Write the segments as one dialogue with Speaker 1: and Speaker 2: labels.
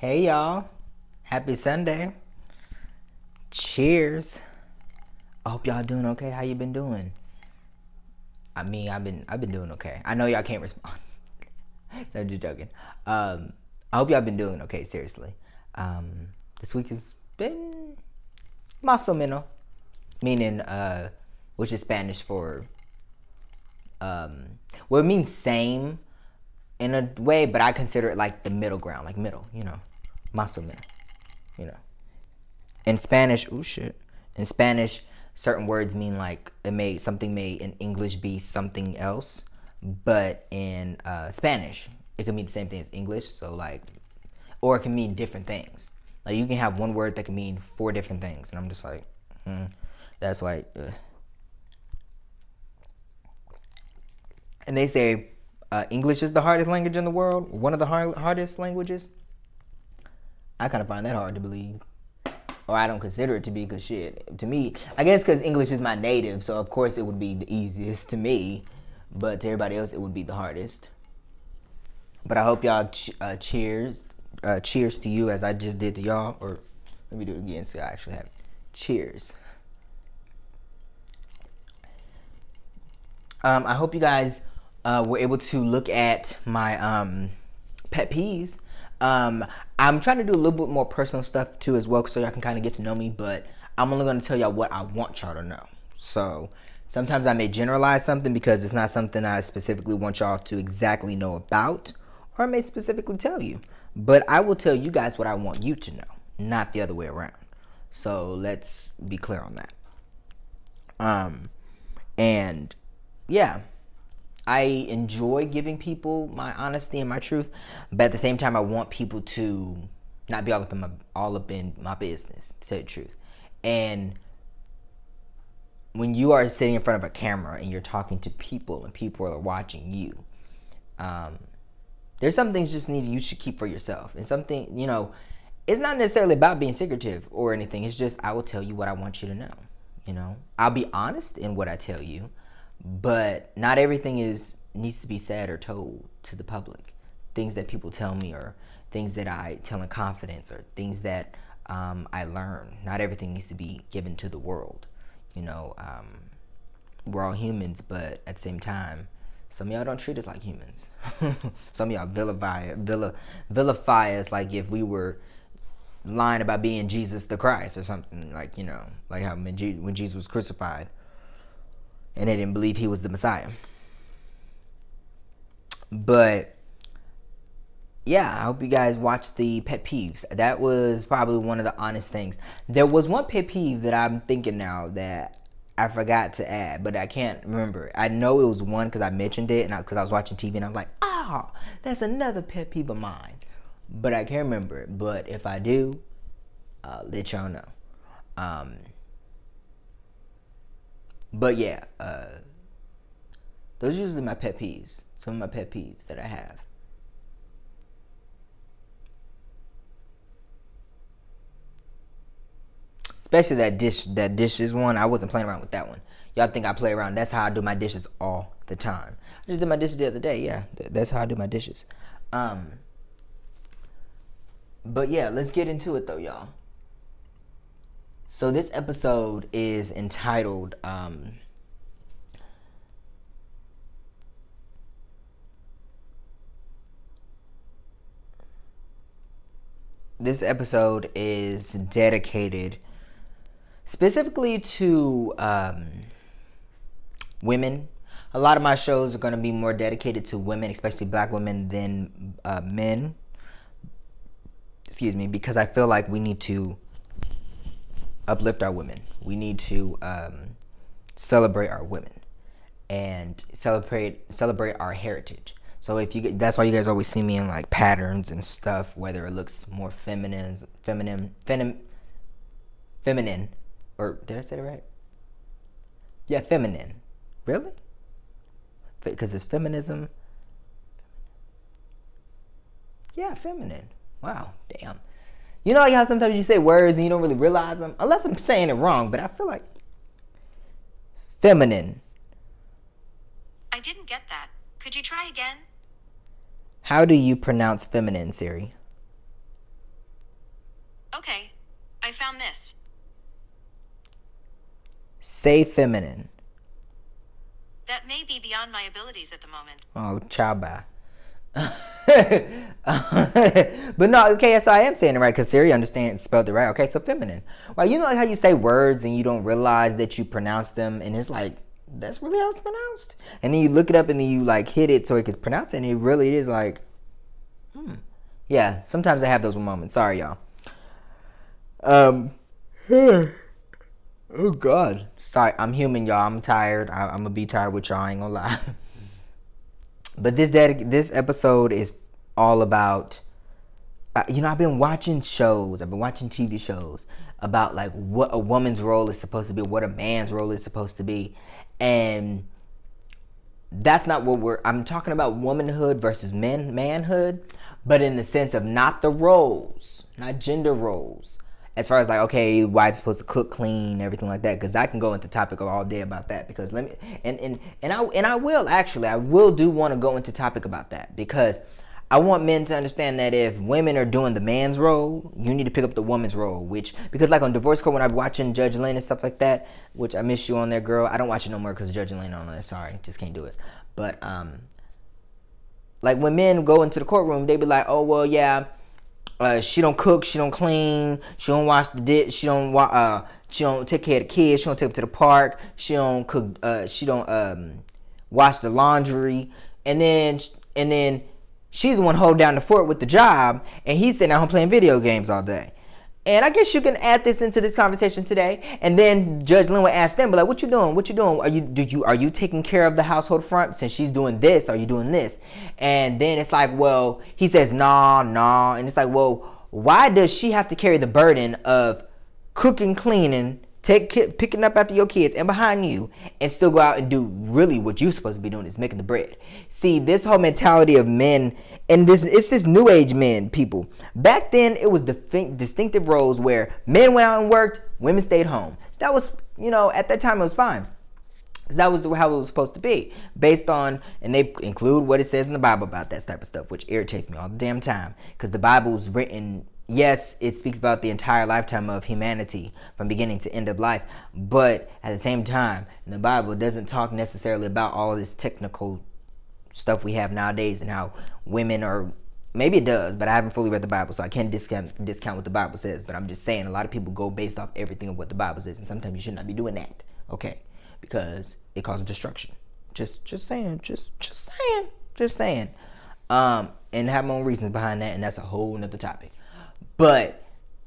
Speaker 1: Hey y'all. Happy Sunday. Cheers. I hope y'all doing okay. How you been doing? I've been doing okay. I know y'all can't respond. So I'm just joking. I hope y'all been doing okay, seriously. This week has been más o menos, meaning which is Spanish for well, it means same in a way, but I consider it like the middle ground, like middle, más o menos, you know. In Spanish, oh shit. In Spanish, certain words mean like something may in English be something else, but in Spanish, it can mean the same thing as English. So like, or it can mean different things. Like you can have one word that can mean four different things, and I'm just like, that's why. And they say English is the hardest language in the world, one of the hardest languages. I kind of find that hard to believe. Or I don't consider it to be, because shit, to me, I guess because English is my native, so of course it would be the easiest to me, but to everybody else it would be the hardest. But I hope y'all cheers to you as I just did to y'all, or let me do it again so I actually have it. Cheers. I hope you guys were able to look at my pet peeves. I'm trying to do a little bit more personal stuff too as well, so y'all can kind of get to know me, but I'm only going to tell y'all what I want y'all to know. So sometimes I may generalize something because it's not something I specifically want y'all to exactly know about, or I may specifically tell you. But I will tell you guys what I want you to know, not the other way around. So let's be clear on that. And yeah, I enjoy giving people my honesty and my truth, but at the same time, I want people to not be all up in my business, to tell you the truth. And when you are sitting in front of a camera and you're talking to people and people are watching you, there's some things you should keep for yourself. And something, it's not necessarily about being secretive or anything. It's just I will tell you what I want you to know. I'll be honest in what I tell you, but not everything needs to be said or told to the public. Things that people tell me, or things that I tell in confidence, or things that I learn. Not everything needs to be given to the world. We're all humans, but at the same time, some of y'all don't treat us like humans. Some of y'all vilify us like if we were lying about being Jesus the Christ or something, like how when Jesus was crucified and they didn't believe he was the Messiah. But yeah, I hope you guys watched the pet peeves. That was probably one of the honest things. There was one pet peeve that I'm thinking now that I forgot to add, but I can't remember. I know it was one because I mentioned it, and because I was watching TV and I was like, that's another pet peeve of mine. But I can't remember it. But if I do, I'll let y'all know. But yeah, those are usually my pet peeves. Some of my pet peeves that I have. Especially that dishes one. I wasn't playing around with that one. Y'all think I play around. That's how I do my dishes all the time. I just did my dishes the other day. Yeah, that's how I do my dishes. But yeah, let's get into it though, y'all. So this episode is entitled this episode is dedicated specifically to women. A lot of my shows are going to be more dedicated to women, especially black women, than men. Excuse me, because I feel like we need to uplift our women. We need to celebrate our women and celebrate our heritage. So that's why you guys always see me in like patterns and stuff, whether it looks more feminine, or did I say it right? Yeah, feminine. Really? Because it's feminism. Yeah, feminine. Wow, damn. You know how sometimes you say words and you don't really realize them? Unless I'm saying it wrong, but I feel like feminine.
Speaker 2: I didn't get that. Could you try again?
Speaker 1: How do you pronounce feminine, Siri?
Speaker 2: Okay, I found this.
Speaker 1: Say feminine.
Speaker 2: That may be beyond my abilities at the moment.
Speaker 1: Oh, child bye. But no, okay, so I am saying it right because Siri understands, spelled it right. Okay, so feminine. Well, you know like how you say words and you don't realize that you pronounce them, and it's like that's really how it's pronounced. And then you look it up and then you like hit it so it can pronounce it, and it really is like, yeah. Sometimes I have those moments. Sorry, y'all. Um. Oh God. Sorry, I'm human, y'all. I'm tired. I'm gonna be tired with y'all. I ain't gonna lie. But this episode is all about. I've been watching shows. I've been watching TV shows about like what a woman's role is supposed to be, what a man's role is supposed to be, and that's not what I'm talking about. Womanhood versus manhood, but in the sense of not the roles, not gender roles. As far as like, okay, wife's supposed to cook, clean, everything like that. Because I can go into topic all day about that. Because let me and I will actually I will do want to go into topic about that because I want men to understand that if women are doing the man's role, you need to pick up the woman's role. Which because like on Divorce Court when I'm watching Judge Lynn and stuff like that, which I miss you on there, girl. I don't watch it no more because Judge Lynn on there. Sorry, just can't do it. But like when men go into the courtroom, they be like, oh well, yeah. She don't cook, she don't clean, she don't wash the dish, she don't take care of the kids, she don't take them to the park, she don't cook, she don't wash the laundry, and then she's the one hold down the fort with the job, and he's sitting at home playing video games all day. And I guess you can add this into this conversation today. And then Judge Lynn would ask them, but like, what you doing? What you doing? Are you taking care of the household front since she's doing this? Are you doing this? And then it's like, well, he says, nah. And it's like, well, why does she have to carry the burden of cooking, cleaning, picking up after your kids and behind you and still go out and do really what you're supposed to be doing is making the bread? See, this whole mentality of men, and it's this new age men people. Back then it was distinctive roles where men went out and worked, women stayed home. That was, at that time it was fine. That was how it was supposed to be, based on, and they include what it says in the Bible about that type of stuff, which irritates me all the damn time, because the Bible's written, yes, it speaks about the entire lifetime of humanity from beginning to end of life, but at the same time, the Bible doesn't talk necessarily about all this technical stuff we have nowadays and how women are, maybe it does, but I haven't fully read the Bible, so I can't discount what the Bible says, but I'm just saying a lot of people go based off everything of what the Bible says, and sometimes you should not be doing that, okay, because it causes destruction. Just saying, and have my own reasons behind that, and that's a whole nother topic. But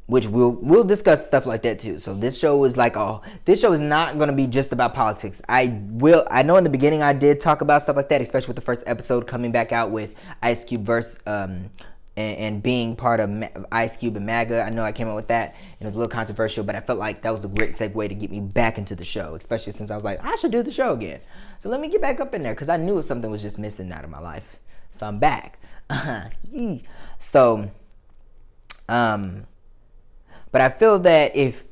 Speaker 1: which we'll discuss stuff like that too. So this show is not going to be just about politics. I know in the beginning I did talk about stuff like that, especially with the first episode coming back out with Ice Cube verse and being part of Ice Cube and MAGA. I know I came up with that and it was a little controversial, but I felt like that was a great segue to get me back into the show, especially since I was like, I should do the show again. So let me get back up in there because I knew something was just missing out of my life. So I'm back. So but I feel that if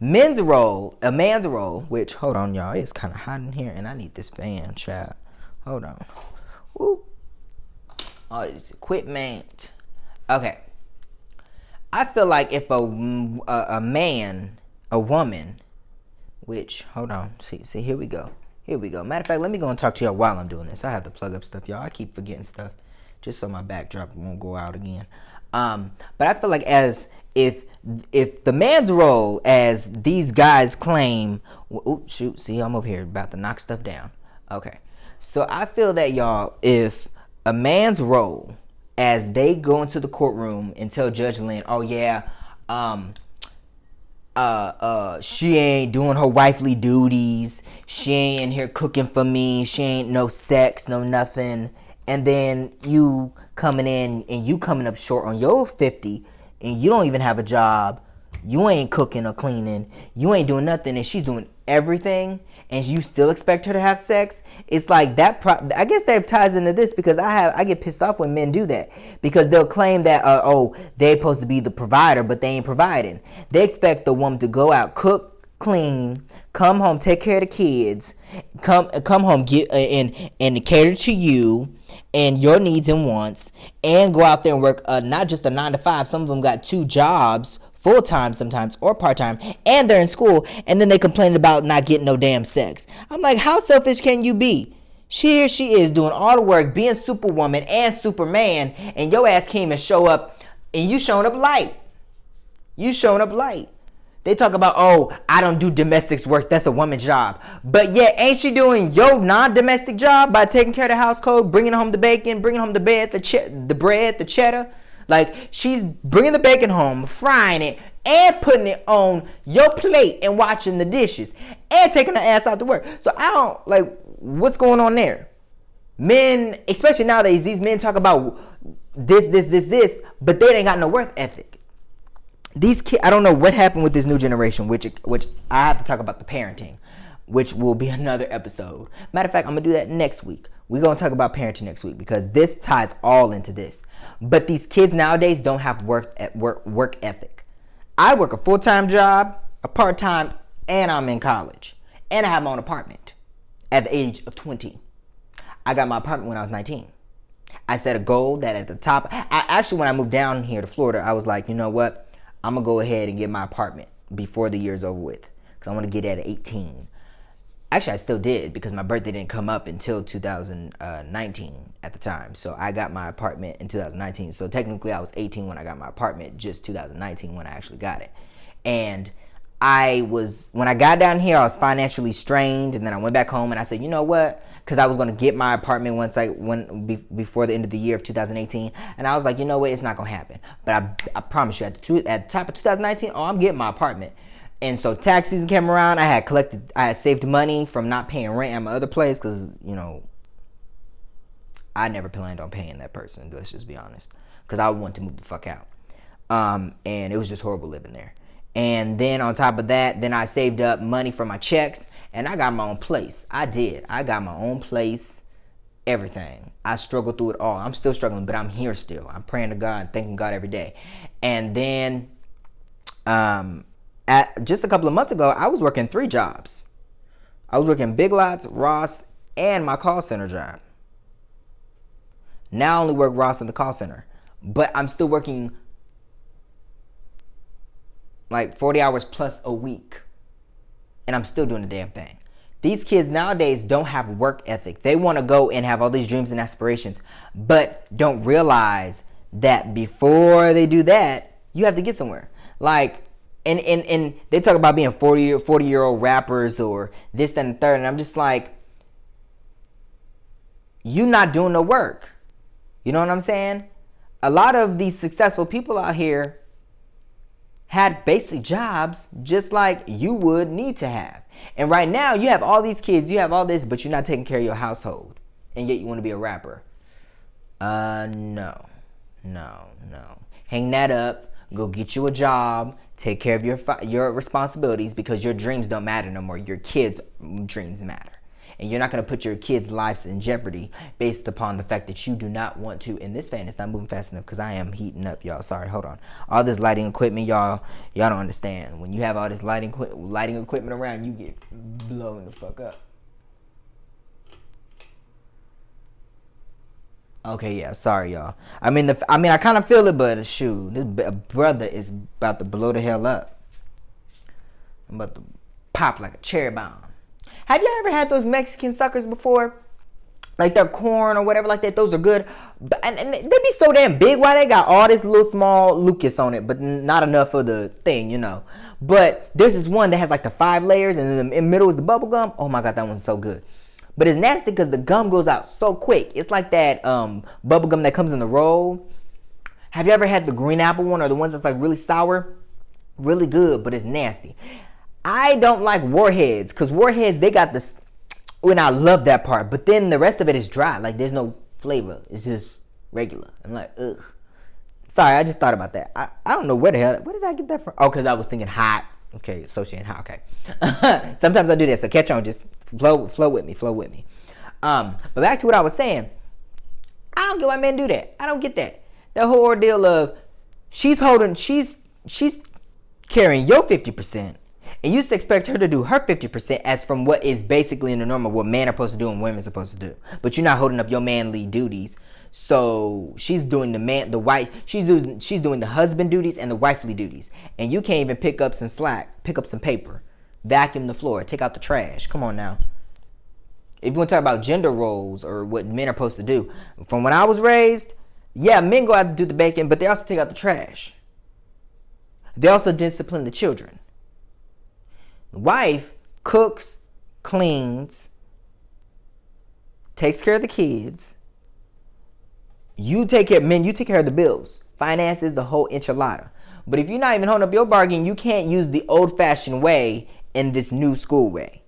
Speaker 1: a man's role, which, hold on, y'all, it's kind of hot in here, and I need this fan, child. Hold on. Woo. Oh, this equipment. Okay. I feel like if a woman, which, hold on, see, here we go. Matter of fact, let me go and talk to y'all while I'm doing this. I have to plug up stuff, y'all. I keep forgetting stuff, just so my backdrop won't go out again. But I feel like if the man's role, as these guys claim, see, I'm over here about to knock stuff down. Okay, so I feel that, y'all, if a man's role, as they go into the courtroom and tell Judge Lynn, oh yeah, she ain't doing her wifely duties, she ain't in here cooking for me, she ain't no sex, no nothing, and then you coming in and you coming up short on your 50 and you don't even have a job, you ain't cooking or cleaning, you ain't doing nothing, and she's doing everything, and you still expect her to have sex. It's like that. I guess that ties into this because I get pissed off when men do that, because they'll claim that they're supposed to be the provider, but they ain't providing. They expect the woman to go out, cook, clean, come home, take care of the kids, come home, get and cater to you, and your needs and wants, and go out there and work not just a 9 to 5. Some of them got 2 jobs, full time sometimes or part time, and they're in school, and then they complain about not getting no damn sex. I'm like, how selfish can you be? Here she is doing all the work, being Superwoman and Superman, and your ass came and show up, and you showing up light. You showing up light. They talk about, oh, I don't do domestic work. That's a woman's job. But yet, ain't she doing your non-domestic job by taking care of the household, bringing home the bacon, bringing home the bed, the bread, the cheddar? Like, she's bringing the bacon home, frying it, and putting it on your plate and washing the dishes, and taking her ass out to work. So I don't, like, what's going on there? Men, especially nowadays, these men talk about this, but they ain't got no worth ethic. These kids, I don't know what happened with this new generation, which I have to talk about the parenting, which will be another episode. Matter of fact, I'm going to do that next week. We're going to talk about parenting next week because this ties all into this. But these kids nowadays don't have work ethic. I work a full-time job, a part-time, and I'm in college. And I have my own apartment at the age of 20. I got my apartment when I was 19. I set a goal that at the top, when I moved down here to Florida, I was like, you know what? I'm going to go ahead and get my apartment before the year's over with. Because I want to get it at 18. Actually, I still did because my birthday didn't come up until 2019 at the time. So I got my apartment in 2019. So technically I was 18 when I got my apartment, just 2019 when I actually got it. And when I got down here, I was financially strained. And then I went back home and I said, you know what? Because I was going to get my apartment before the end of the year of 2018. And I was like, you know what? It's not going to happen. But I promise you, at the top of 2019, I'm getting my apartment. And so tax season came around. I had saved money from not paying rent at my other place because, I never planned on paying that person. Let's just be honest. Because I wanted to move the fuck out. And it was just horrible living there. And then on top of that, then I saved up money for my checks. And I got my own place. I did. I got my own place. Everything. I struggled through it all. I'm still struggling, but I'm here still. I'm praying to God, thanking God every day. And then, just a couple of months ago, I was working 3 jobs. I was working Big Lots, Ross, and my call center job. Now I only work Ross in the call center. But I'm still working like 40 hours plus a week. And I'm still doing the damn thing. These kids nowadays don't have work ethic. They want to go and have all these dreams and aspirations, but don't realize that before they do that, you have to get somewhere. Like, and they talk about being 40-year-old rappers or this, that, and the third. And I'm just like, you not doing the work. You know what I'm saying? A lot of these successful people out here had basic jobs just like you would need to have. And right now, you have all these kids, you have all this, but you're not taking care of your household. And yet you want to be a rapper. No. Hang that up. Go get you a job. Take care of your responsibilities because your dreams don't matter no more. Your kids' dreams matter. And you're not going to put your kids' lives in jeopardy based upon the fact that you do not want to. And this fan is not moving fast enough because I am heating up, y'all. Sorry, hold on. All this lighting equipment, y'all don't understand. When you have all this lighting equipment around, you get blown the fuck up. Okay, yeah, sorry, y'all. I mean, I kind of feel it, but shoot, this brother is about to blow the hell up. I'm about to pop like a cherry bomb. Have you ever had those Mexican suckers before? Like their corn or whatever like that. Those are good. And they be so damn big. Why they got all this little small Lucas on it, but not enough for the thing, But there's this one that has like the 5 layers and in the middle is the bubble gum. Oh my God, that one's so good. But it's nasty because the gum goes out so quick. It's like that bubble gum that comes in the roll. Have you ever had the green apple one or the ones that's like really sour? Really good, but it's nasty. I don't like Warheads because Warheads, they got this, and I love that part. But then the rest of it is dry. Like there's no flavor. It's just regular. I'm like, ugh. Sorry, I just thought about that. I don't know where did I get that from? Oh, because I was thinking hot. Okay, associating hot. Okay. Sometimes I do that. So catch on. Just flow with me. But back to what I was saying. I don't get why men do that. I don't get that. The whole ordeal of she's carrying your 50%. And you just expect her to do her 50% as from what is basically in the norm of what men are supposed to do and women are supposed to do. But you're not holding up your manly duties. So she's doing she's doing the husband duties and the wifely duties. And you can't even pick up some slack, pick up some paper, vacuum the floor, take out the trash. Come on now. If you want to talk about gender roles or what men are supposed to do, from when I was raised, yeah, men go out to do the baking, but they also take out the trash. They also discipline the children. The wife cooks, cleans, takes care of the kids. You take care of the bills, finances, the whole enchilada. But if you're not even holding up your bargain, you can't use the old-fashioned way in this new school way.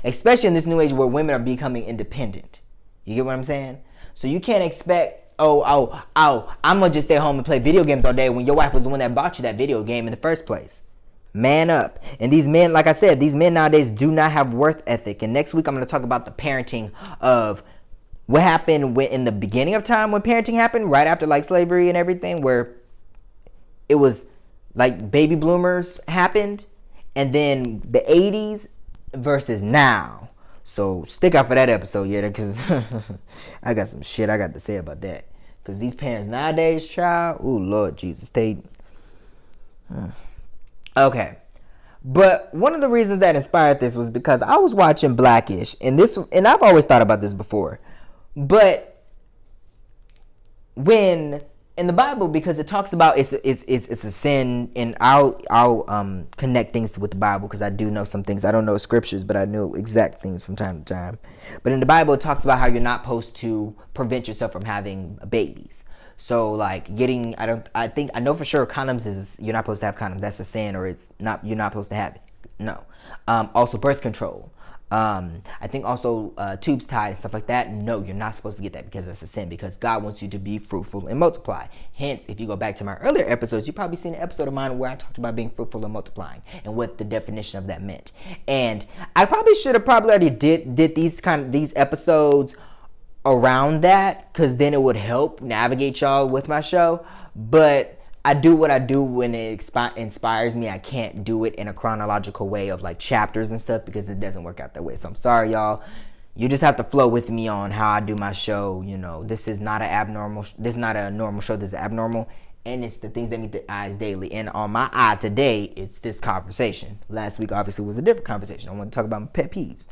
Speaker 1: Especially in this new age where women are becoming independent. You get what I'm saying? So you can't expect, I'm going to just stay home and play video games all day when your wife was the one that bought you that video game in the first place. Man up. And these men, like I said, these men nowadays do not have worth ethic. And next week I'm going to talk about the parenting of what happened in the beginning of time when parenting happened, right after like slavery and everything, where it was like baby bloomers happened, and then the 80s versus now. So stick out for that episode, yeah, because I got some shit I got to say about that. Because these parents nowadays, child, ooh, Lord Jesus, Okay. But one of the reasons that inspired this was because I was watching Blackish, and I've always thought about this before. But when in the Bible, because it talks about it's a sin, and I'll connect things with the Bible because I do know some things. I don't know scriptures, but I know exact things from time to time. But in the Bible, it talks about how you're not supposed to prevent yourself from having babies. So like I know for sure condoms is, you're not supposed to have condoms. That's a sin, or you're not supposed to have it. No. Also birth control. I think also tubes tied and stuff like that. No, you're not supposed to get that because that's a sin, because God wants you to be fruitful and multiply. Hence, if you go back to my earlier episodes, you've probably seen an episode of mine where I talked about being fruitful and multiplying and what the definition of that meant. And I should have already did these episodes around that, because then it would help navigate y'all with my show. But I do what I do when it inspires me. I can't do it in a chronological way of like chapters and stuff, because it doesn't work out that way. So I'm sorry, y'all. You just have to flow with me on how I do my show. You know, this is not a normal show. This is abnormal. And it's the things that meet the eyes daily. And on my eye today, it's this conversation. Last week, obviously, was a different conversation. I want to talk about my pet peeves.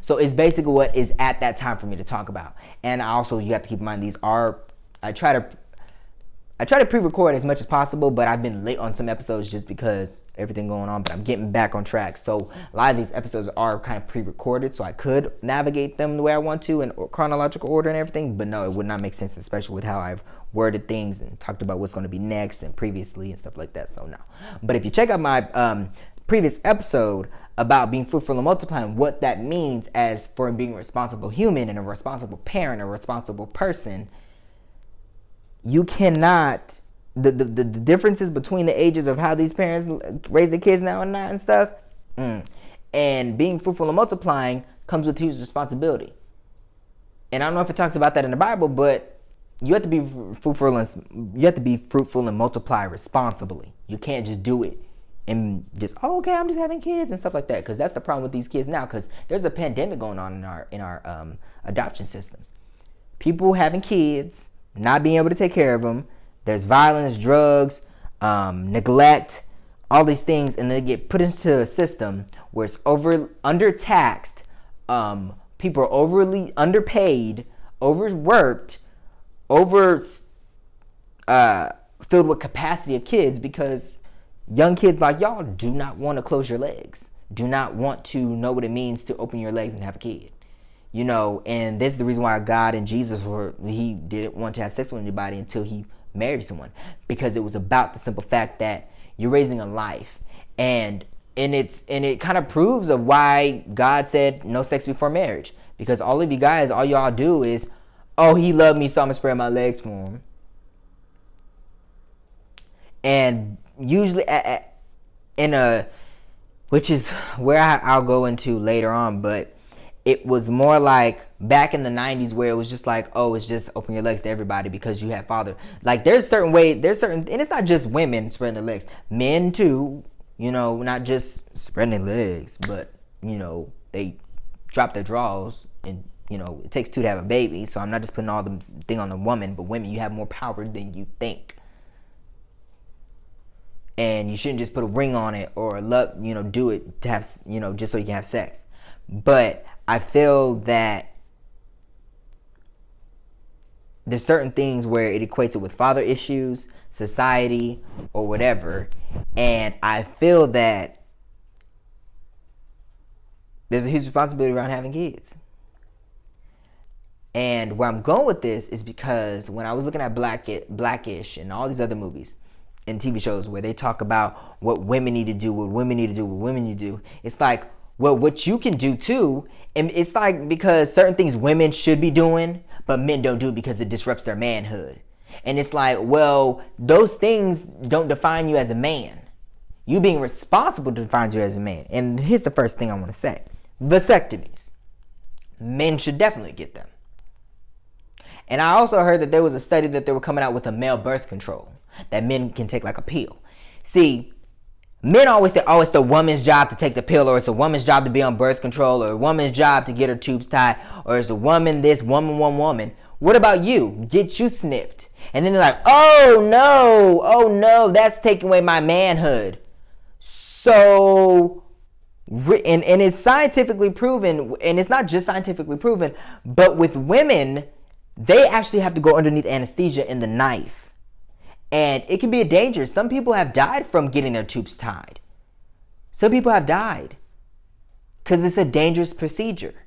Speaker 1: So it's basically what is at that time for me to talk about. And also, you have to keep in mind, I try to pre-record as much as possible, but I've been late on some episodes just because everything going on, but I'm getting back on track. So a lot of these episodes are kind of pre-recorded, so I could navigate them the way I want to in chronological order and everything, but no, it would not make sense, especially with how I've worded things and talked about what's going to be next and previously and stuff like that, so no. But if you check out my previous episode about being fruitful and multiplying, what that means as for being a responsible human and a responsible parent, a responsible person, you cannot, the differences between the ages of how these parents raise their kids now and not and stuff, and being fruitful and multiplying comes with huge responsibility. And I don't know if it talks about that in the Bible, but you have to be fruitful and multiply responsibly. You can't just do it and just, okay, I'm just having kids and stuff like that, because that's the problem with these kids now, because there's a pandemic going on in our adoption system. People having kids, not being able to take care of them. There's violence, drugs, neglect, all these things, and they get put into a system where it's undertaxed. People are overly underpaid, overworked, filled with capacity of kids, because young kids like y'all do not want to close your legs, do not want to know what it means to open your legs and have a kid. You know, and this is the reason why God and Jesus he didn't want to have sex with anybody until he married someone, because it was about the simple fact that you're raising a life, and it kind of proves of why God said no sex before marriage, because all of you guys, all y'all do is, he loved me, so I'm gonna spread my legs for him. And usually which is where I'll go into later on, but it was more like back in the 90s where it was just like, it's just open your legs to everybody because you have father. Like there's certain, and it's not just women spreading their legs, men too. not just spreading their legs, but, they drop their drawers and, it takes two to have a baby. So I'm not just putting all the thing on the woman, but women, you have more power than you think. And you shouldn't just put a ring on it or do it to have, just so you can have sex. But I feel that there's certain things where it equates it with father issues, society, or whatever. And I feel that there's a huge responsibility around having kids. And where I'm going with this is because when I was looking at Blackish and all these other movies and TV shows where they talk about what women need to do, it's like, well, what you can do too. And it's like, because certain things women should be doing, but men don't do it because it disrupts their manhood. And it's like, well, those things don't define you as a man. You being responsible defines you as a man. And here's the first thing I want to say. Vasectomies. Men should definitely get them. And I also heard that there was a study that they were coming out with a male birth control that men can take like a pill. See, men always say, oh, it's the woman's job to take the pill, or it's a woman's job to be on birth control, or a woman's job to get her tubes tied, or it's a woman this, woman. What about you? Get you snipped. And then they're like, oh no, that's taking away my manhood. So, and it's scientifically proven, and it's not just scientifically proven, but with women, they actually have to go underneath anesthesia in the knife. And it can be a danger. Some people have died from getting their tubes tied. Some people have died because it's a dangerous procedure.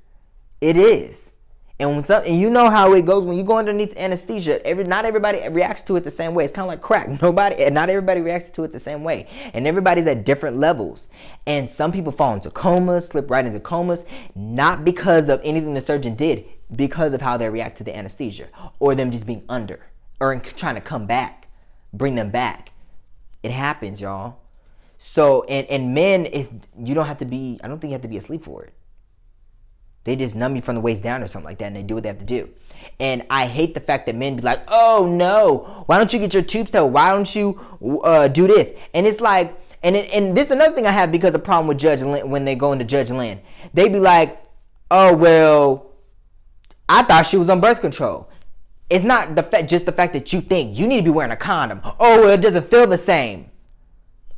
Speaker 1: It is. And you know how it goes when you go underneath anesthesia. Not everybody reacts to it the same way. It's kind of like crack. Not everybody reacts to it the same way. And everybody's at different levels. And some people fall into comas, slip right into comas, not because of anything the surgeon did, because of how they react to the anesthesia, or them just being under, or trying to come back, bring them back. It happens, y'all. So, and men, you don't have to be, I don't think you have to be asleep for it. They just numb you from the waist down or something like that, and they do what they have to do. And I hate the fact that men be like, oh no, why don't you get your tubes tied? Why don't you do this? And it's like, and this is another thing I have because of problem with Judge Lynn, when they go into Judge Lynn. They be like, oh, well, I thought she was on birth control. It's not just the fact that you think you need to be wearing a condom. Oh, well, it doesn't feel the same.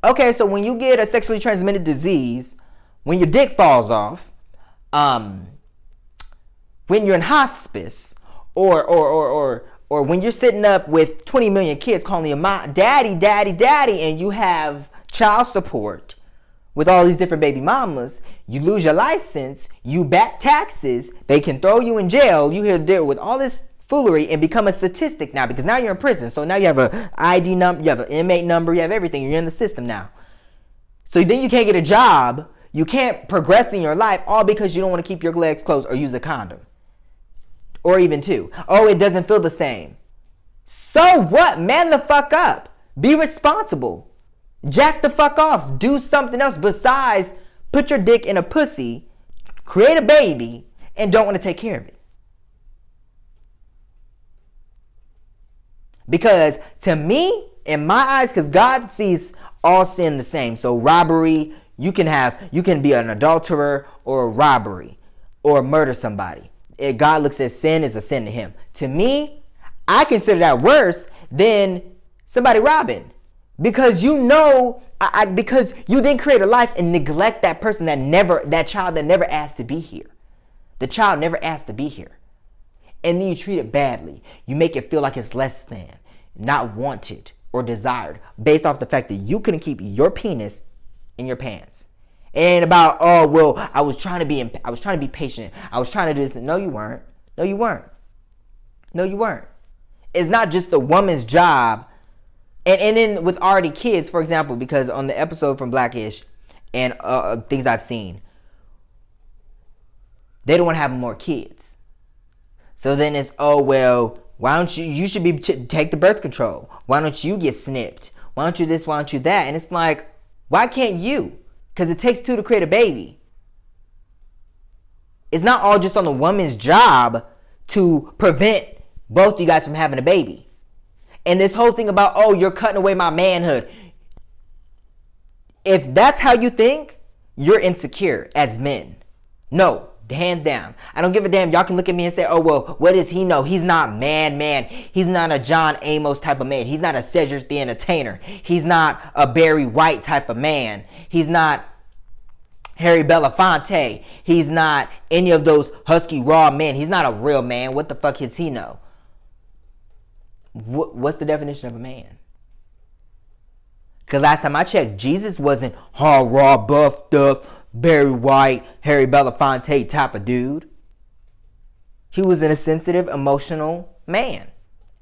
Speaker 1: Okay, so when you get a sexually transmitted disease, when your dick falls off, when you're in hospice, or when you're sitting up with 20 million kids calling you daddy, and you have child support with all these different baby mamas, you lose your license, you back taxes, they can throw you in jail, you here deal with all this foolery and become a statistic now, because now you're in prison. So now you have an ID number, you have an inmate number, you have everything, you're in the system now. So then you can't get a job, you can't progress in your life, all because you don't want to keep your legs closed or use a condom. Or even two. Oh, it doesn't feel the same. So what? Man the fuck up. Be responsible. Jack the fuck off. Do something else besides put your dick in a pussy, create a baby, and don't want to take care of it. Because to me, in my eyes, because God sees all sin the same. So robbery, you can be an adulterer or a robbery or murder somebody. If God looks at sin as a sin to him. To me, I consider that worse than somebody robbing. Because because you then create a life and neglect that person that child that never asked to be here. The child never asked to be here. And then you treat it badly. You make it feel like it's less than, not wanted or desired, based off the fact that you couldn't keep your penis in your pants. It ain't about, oh, well, I was trying to be patient. I was trying to do this. No, you weren't. No, you weren't. No, you weren't. It's not just the woman's job. And then with already kids, for example, because on the episode from Blackish and things I've seen, they don't want to have more kids. So then it's, oh, well, why don't you should be take the birth control. Why don't you get snipped? Why don't you this? Why don't you that? And it's like, why can't you? Because it takes two to create a baby. It's not all just on the woman's job to prevent both you guys from having a baby. And this whole thing about, oh, you're cutting away my manhood. If that's how you think, you're insecure as men. No, hands down. I don't give a damn. Y'all can look at me and say, oh, well, what does he know? He's not man. He's not a John Amos type of man. He's not a Cedric the Entertainer. He's not a Barry White type of man. He's not Harry Belafonte. He's not any of those husky raw men. He's not a real man. What the fuck does he know? What's the definition of a man? Because last time I checked, Jesus wasn't hard, raw, buffed up, Barry White, Harry Belafonte type of dude. He was a sensitive, emotional man,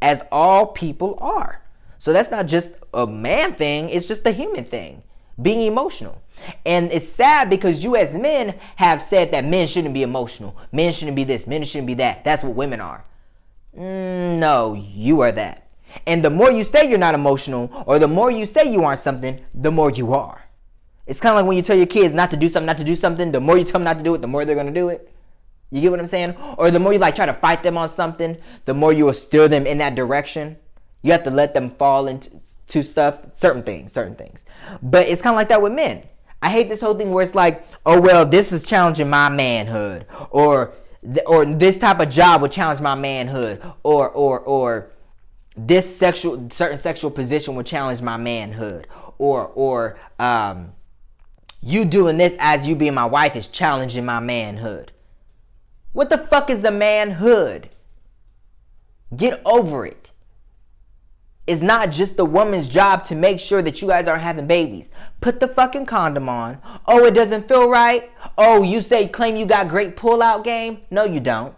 Speaker 1: as all people are. So that's not just a man thing, it's just a human thing, being emotional. And it's sad because you as men have said that men shouldn't be emotional. Men shouldn't be this, men shouldn't be that. That's what women are. No, you are that. And the more you say you're not emotional, or the more you say you aren't something, the more you are. It's kind of like when you tell your kids not to do something, the more you tell them not to do it, the more they're going to do it. You get what I'm saying? Or the more you try to fight them on something, the more you will steer them in that direction. You have to let them fall into stuff, certain things. But it's kind of like that with men. I hate this whole thing where it's like, oh, well, this is challenging my manhood, or this type of job would challenge my manhood, or this certain sexual position would challenge my manhood, or you doing this as you being my wife is challenging my manhood. What the fuck is the manhood? Get over it. It's not just the woman's job to make sure that you guys aren't having babies. Put the fucking condom on. Oh, it doesn't feel right? Oh, you claim you got great pull-out game? No, you don't.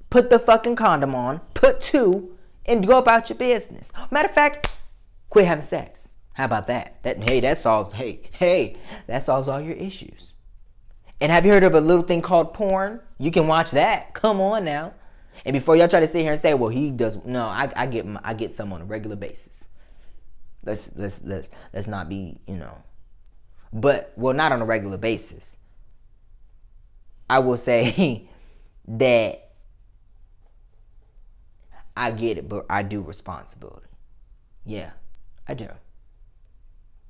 Speaker 1: Put the fucking condom on. Put 2. And go about your business. Matter of fact, quit having sex. How about that? That solves all your issues. And have you heard of a little thing called porn? You can watch that. Come on now. And before y'all try to sit here and say, well, he does, no, I get some on a regular basis. Let's not be, but not on a regular basis. I will say that I get it, but I do responsibility. Yeah, I do.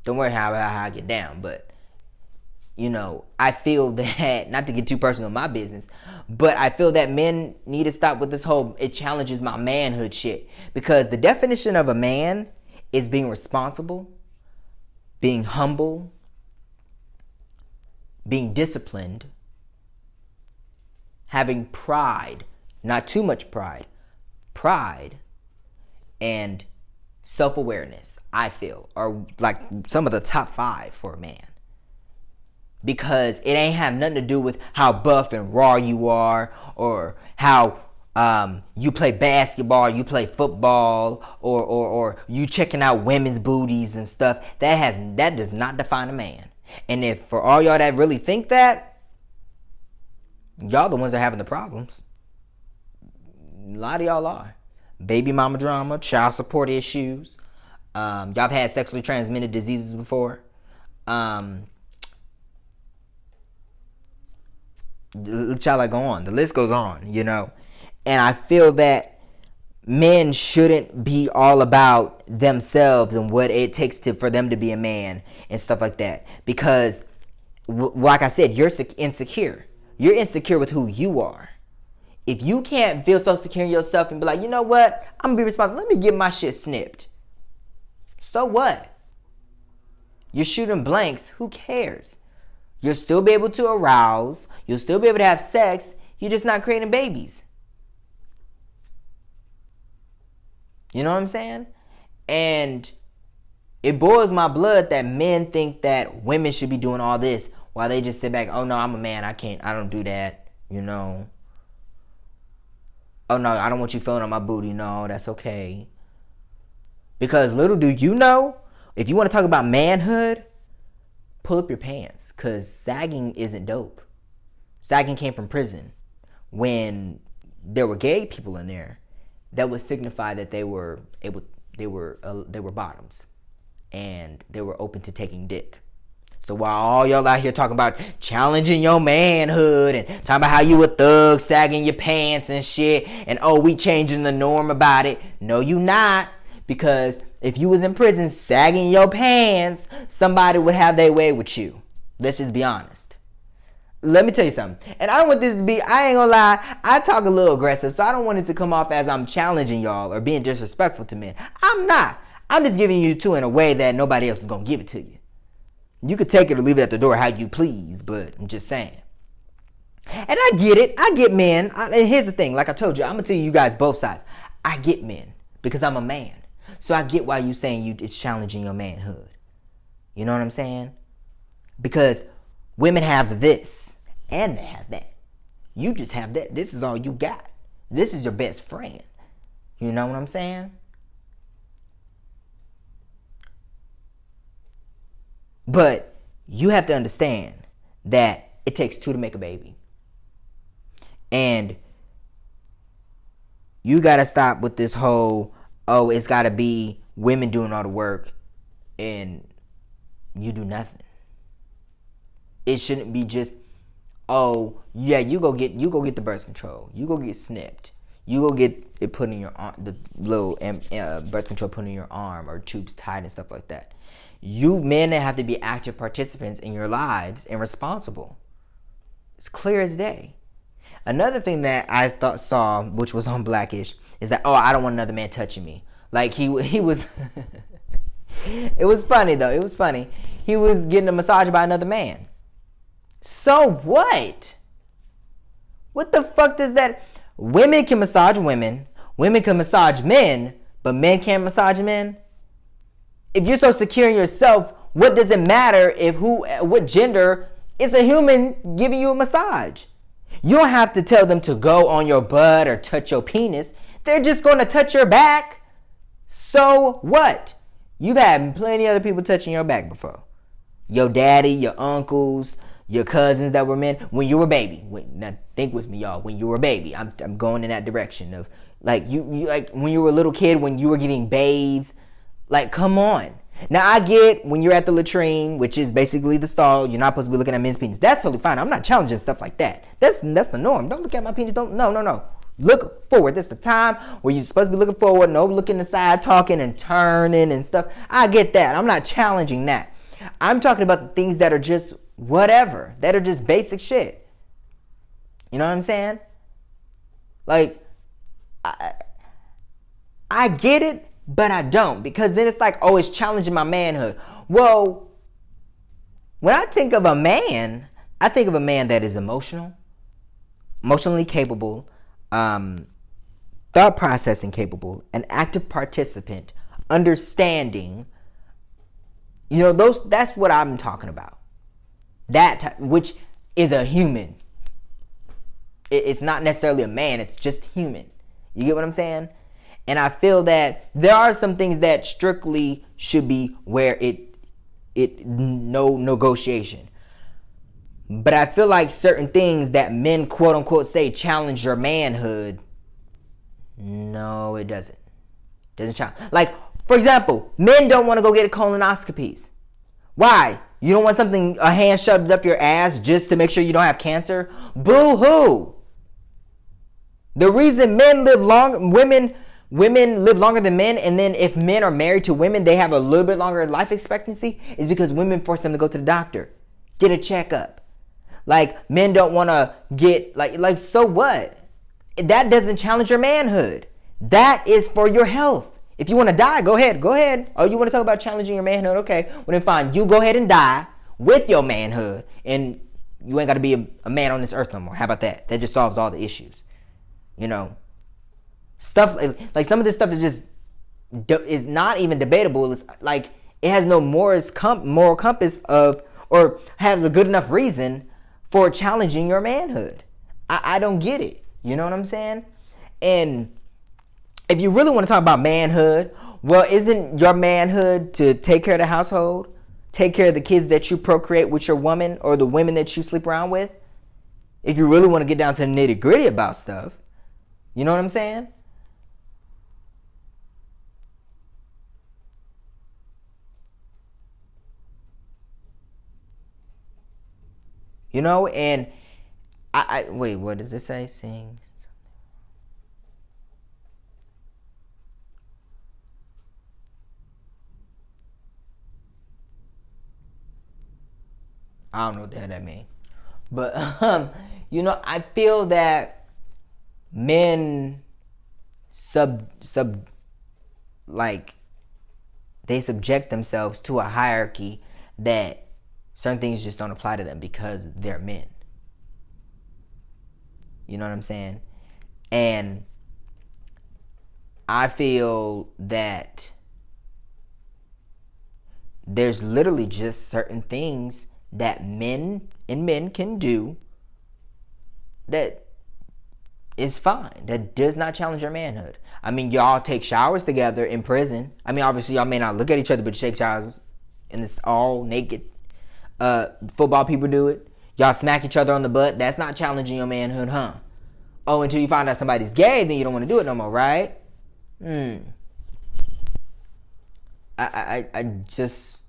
Speaker 1: Don't worry how I get down, but I feel that, not to get too personal in my business, but I feel that men need to stop with this whole it challenges my manhood shit. Because the definition of a man is being responsible, being humble, being disciplined, having pride, not too much pride, and self-awareness, I feel, are like some of the top 5 for a man. Because it ain't have nothing to do with how buff and raw you are, or how you play basketball, you play football, or you checking out women's booties and stuff. That does not define a man. And if for all y'all that really think that, y'all the ones that are having the problems. A lot of y'all are. Baby mama drama, child support issues. Y'all have had sexually transmitted diseases before. Shall I go on? The list goes on, And I feel that men shouldn't be all about themselves and what it takes for them to be a man and stuff like that. Because, like I said, you're insecure. You're insecure with who you are. If you can't feel so secure in yourself and be like, you know what? I'm going to be responsible. Let me get my shit snipped. So what? You're shooting blanks. Who cares? You'll still be able to arouse. You'll still be able to have sex. You're just not creating babies. You know what I'm saying? And it boils my blood that men think that women should be doing all this while they just sit back. Oh, no, I'm a man. I don't do that. Oh, no, I don't want you feeling on my booty. No, that's okay. Because little do you know, if you want to talk about manhood, pull up your pants. Because sagging isn't dope. Sagging came from prison. When there were gay people in there, that would signify that they were bottoms. And they were open to taking dick. So while all y'all out here talking about challenging your manhood and talking about how you a thug, sagging your pants and shit, and oh, we changing the norm about it. No, you not. Because if you was in prison sagging your pants, somebody would have their way with you. Let's just be honest. Let me tell you something. And I don't want this to be, I ain't gonna lie, I talk a little aggressive, so I don't want it to come off as I'm challenging y'all or being disrespectful to men. I'm not. I'm just giving you to in a way that nobody else is gonna give it to you. You could take it or leave it at the door how you please, but I'm just saying. And I get it. I get men. And here's the thing. Like I told you, I'm going to tell you guys both sides. I get men because I'm a man. So I get why you saying it's challenging your manhood. You know what I'm saying? Because women have this and they have that. You just have that. This is all you got. This is your best friend. You know what I'm saying? But you have to understand that it takes two to make a baby. And you got to stop with this whole, oh, it's got to be women doing all the work and you do nothing. It shouldn't be just, oh, yeah, you go get the birth control. You go get snipped. You go get it put in your arm, the little birth control put in your arm or tubes tied and stuff like that. You men have to be active participants in your lives and responsible. It's clear as day. Another thing that I saw, which was on Blackish, is that, oh, I don't want another man touching me. Like he was, it was funny though. It was funny. He was getting a massage by another man. So what? What the fuck does that? Women can massage women. Women can massage men, but men can't massage men. If you're so secure in yourself, what does it matter if what gender is a human giving you a massage? You don't have to tell them to go on your butt or touch your penis. They're just going to touch your back. So what? You've had plenty of other people touching your back before. Your daddy, your uncles, your cousins that were men. When you were a baby. Now think with me, y'all. When you were a baby. I'm going in that direction of like you like when you were a little kid, when you were getting bathed. Like, come on. Now, I get when you're at the latrine, which is basically the stall, you're not supposed to be looking at men's penis. That's totally fine. I'm not challenging stuff like that. That's the norm. Don't look at my penis. No. Look forward. That's the time where you're supposed to be looking forward, no looking aside, talking and turning and stuff. I get that. I'm not challenging that. I'm talking about the things that are just whatever, that are just basic shit. You know what I'm saying? Like, I get it. But I don't, because then it's like, oh, it's challenging my manhood. Well, when I think of a man, I think of a man that is emotionally capable, thought processing capable, an active participant, understanding. You know, that's what I'm talking about. Which is a human. It's not necessarily a man, it's just human. You get what I'm saying? And I feel that there are some things that strictly should be where no negotiation. But I feel like certain things that men quote unquote say challenge your manhood. No, it doesn't. Doesn't challenge. Like, for example, men don't want to go get colonoscopies. Why? You don't want a hand shoved up your ass just to make sure you don't have cancer? Boo-hoo. The reason men live long, women live longer than men, and then if men are married to women, they have a little bit longer life expectancy, is because women force them to go to the doctor, get a checkup. Like, men don't want to get, like, so what? That doesn't challenge your manhood. That is for your health. If you want to die, go ahead. Oh, you want to talk about challenging your manhood? Okay, well then fine. You go ahead and die with your manhood, and you ain't got to be a man on this earth no more. How about that? That just solves all the issues. You know? Stuff like some of this stuff is not even debatable. It's like it has no moral compass of, or has a good enough reason for challenging your manhood. I don't get it. You know what I'm saying? And if you really want to talk about manhood, well, isn't your manhood to take care of the household, take care of the kids that you procreate with your woman or the women that you sleep around with? If you really want to get down to the nitty gritty about stuff, you know what I'm saying? You know, and I wait, what does it say? Sing. I don't know what the hell that means. But, I feel that men they subject themselves to a hierarchy that certain things just don't apply to them because they're men. You know what I'm saying? And I feel that there's literally just certain things that men can do that is fine. That does not challenge your manhood. I mean, y'all take showers together in prison. I mean, obviously, y'all may not look at each other, but you take showers and it's all naked. Football people do it. Y'all smack each other on the butt. That's not challenging your manhood, huh? Oh, until you find out somebody's gay, then you don't want to do it no more, right? I just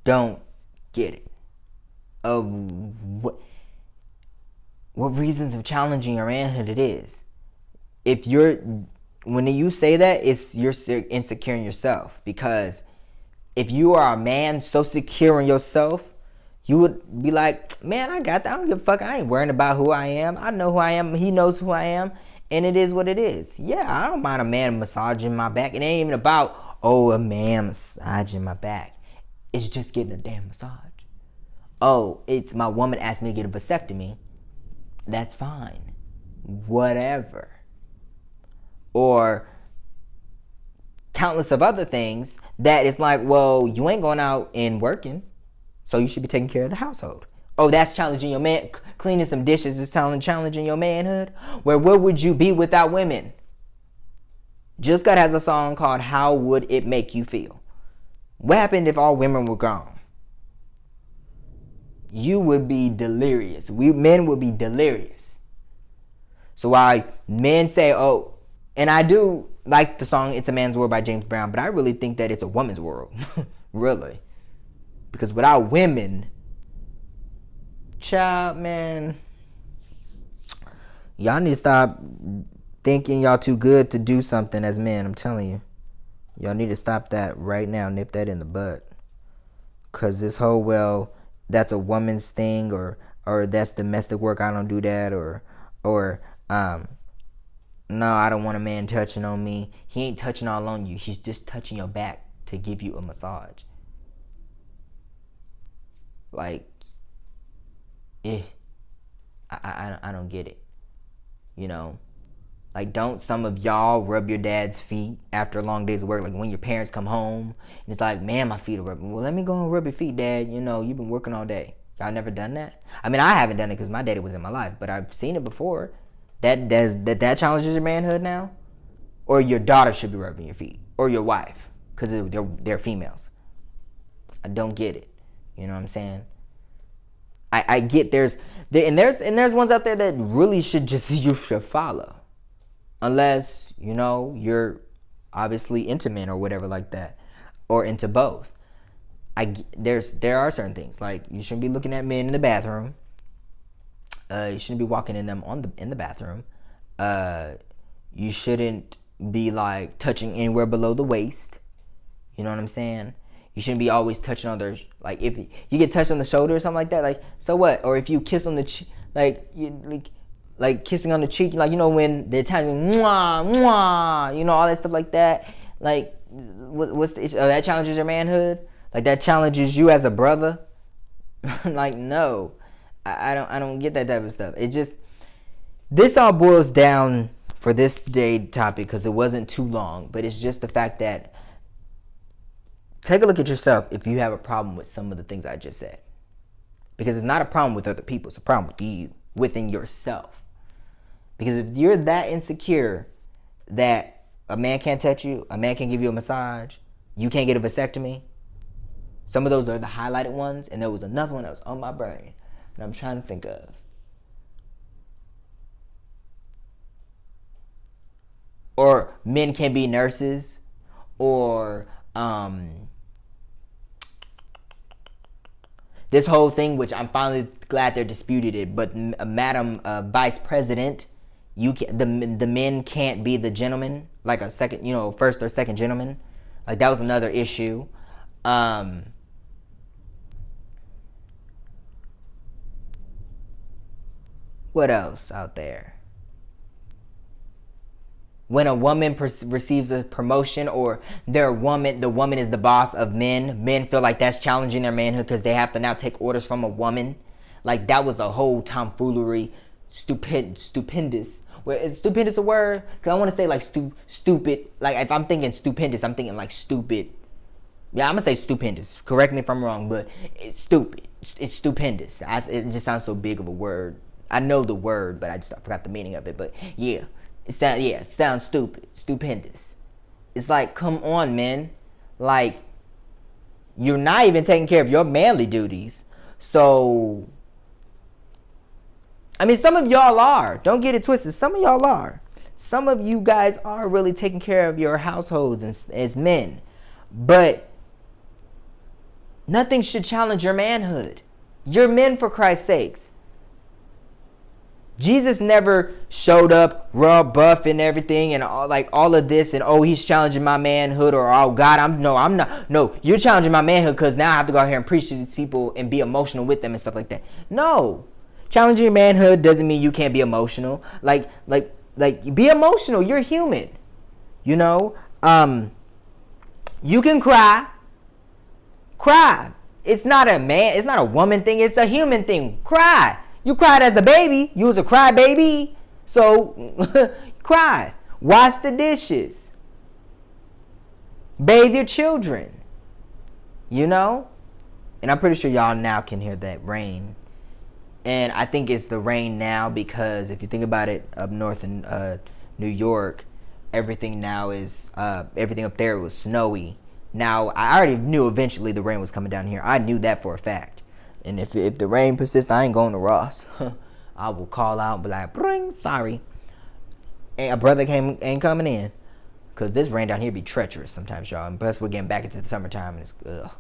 Speaker 1: don't get it. What reasons of challenging your manhood it is. When you say that, you're insecure in yourself. Because if you are a man so secure in yourself, you would be like, man, I got that. I don't give a fuck. I ain't worrying about who I am. I know who I am. He knows who I am. And it is what it is. Yeah, I don't mind a man massaging my back. It ain't even about, a man massaging my back. It's just getting a damn massage. Oh, it's my woman asked me to get a vasectomy. That's fine. Whatever. Or countless of other things that it's like, well, you ain't going out and working, so you should be taking care of the household. Oh, that's challenging your man. Cleaning some dishes is challenging your manhood. Where would you be without women? Jill Scott has a song called How Would It Make You Feel? What happened if all women were gone? You would be delirious. Men would be delirious. So while men say, and I do like the song It's a Man's World by James Brown, but I really think that it's a woman's world. Really. Because without women, child, man, y'all need to stop thinking y'all too good to do something as men. I'm telling you. Y'all need to stop that right now. Nip that in the bud. Because this whole, that's a woman's thing, or that's domestic work, I don't do that, or no, I don't want a man touching on me. He ain't touching all on you. He's just touching your back to give you a massage. Like, I don't get it. Like, don't some of y'all rub your dad's feet after a long day's work? Like, when your parents come home, and it's like, man, my feet are rubbing. Well, let me go and rub your feet, Dad. You've been working all day. Y'all never done that? I mean, I haven't done it because my daddy was in my life, but I've seen it before. That challenges your manhood now? Or your daughter should be rubbing your feet. Or your wife, because they're females. I don't get it. You know what I'm saying? I get there's ones out there that really you should follow. Unless, you're obviously into men or whatever like that. Or into both. There are certain things. Like, you shouldn't be looking at men in the bathroom. You shouldn't be walking in them in the bathroom. You shouldn't be, like, touching anywhere below the waist. You know what I'm saying? You shouldn't be always touching on their, like, if you get touched on the shoulder or something like that, like, so what? Or if you kiss on the like kissing on the cheek, like, when the Italian, mwah, mwah, all that stuff like that. Like, what's the issue? That challenges your manhood? Like, that challenges you as a brother? Like, no. I don't get that type of stuff. This all boils down for this day topic because it wasn't too long, but it's just the fact that take a look at yourself if you have a problem with some of the things I just said. Because it's not a problem with other people. It's a problem with you, within yourself. Because if you're that insecure that a man can't touch you, a man can't give you a massage, you can't get a vasectomy, some of those are the highlighted ones, and there was another one that was on my brain, and I'm trying to think of. Or men can't be nurses, or this whole thing, which I'm finally glad they're disputed it, but Madam Vice President, the men can't be the gentleman, like a second, first or second gentleman. Like, that was another issue. What else out there? When a woman receives a promotion, or the woman is the boss of men, men feel like that's challenging their manhood because they have to now take orders from a woman. Like, that was a whole tomfoolery, stupendous. Well, is stupendous a word? Because I want to say like stupid. Like, if I'm thinking stupendous, I'm thinking like stupid. Yeah, I'm going to say stupendous. Correct me if I'm wrong, but it's stupid. It's stupendous. It just sounds so big of a word. I know the word, but I forgot the meaning of it. But yeah. It sounds stupid. Stupendous. It's like, come on, man. Like, you're not even taking care of your manly duties. So, I mean, some of y'all are. Don't get it twisted. Some of y'all are. Some of you guys are really taking care of your households as men. But nothing should challenge your manhood. You're men, for Christ's sakes. Jesus never showed up raw, buff, and everything, and all of this, and he's challenging my manhood, or God, I'm not. No, you're challenging my manhood because now I have to go out here and preach to these people and be emotional with them and stuff like that. No, challenging your manhood doesn't mean you can't be emotional. Like be emotional. You're human. You know, you can cry. Cry. It's not a woman thing. It's a human thing. Cry. You cried as a baby. You was a cry baby. So, cry. Wash the dishes. Bathe your children. You know? And I'm pretty sure y'all now can hear that rain. And I think it's the rain now because if you think about it, up north in New York, everything now is, everything up there was snowy. Now, I already knew eventually the rain was coming down here. I knew that for a fact. And if the rain persists, I ain't going to Ross. I will call out and be like, bring, sorry. And a brother ain't coming in. Because this rain down here be treacherous sometimes, y'all. And plus, we're getting back into the summertime. And it's, ugh.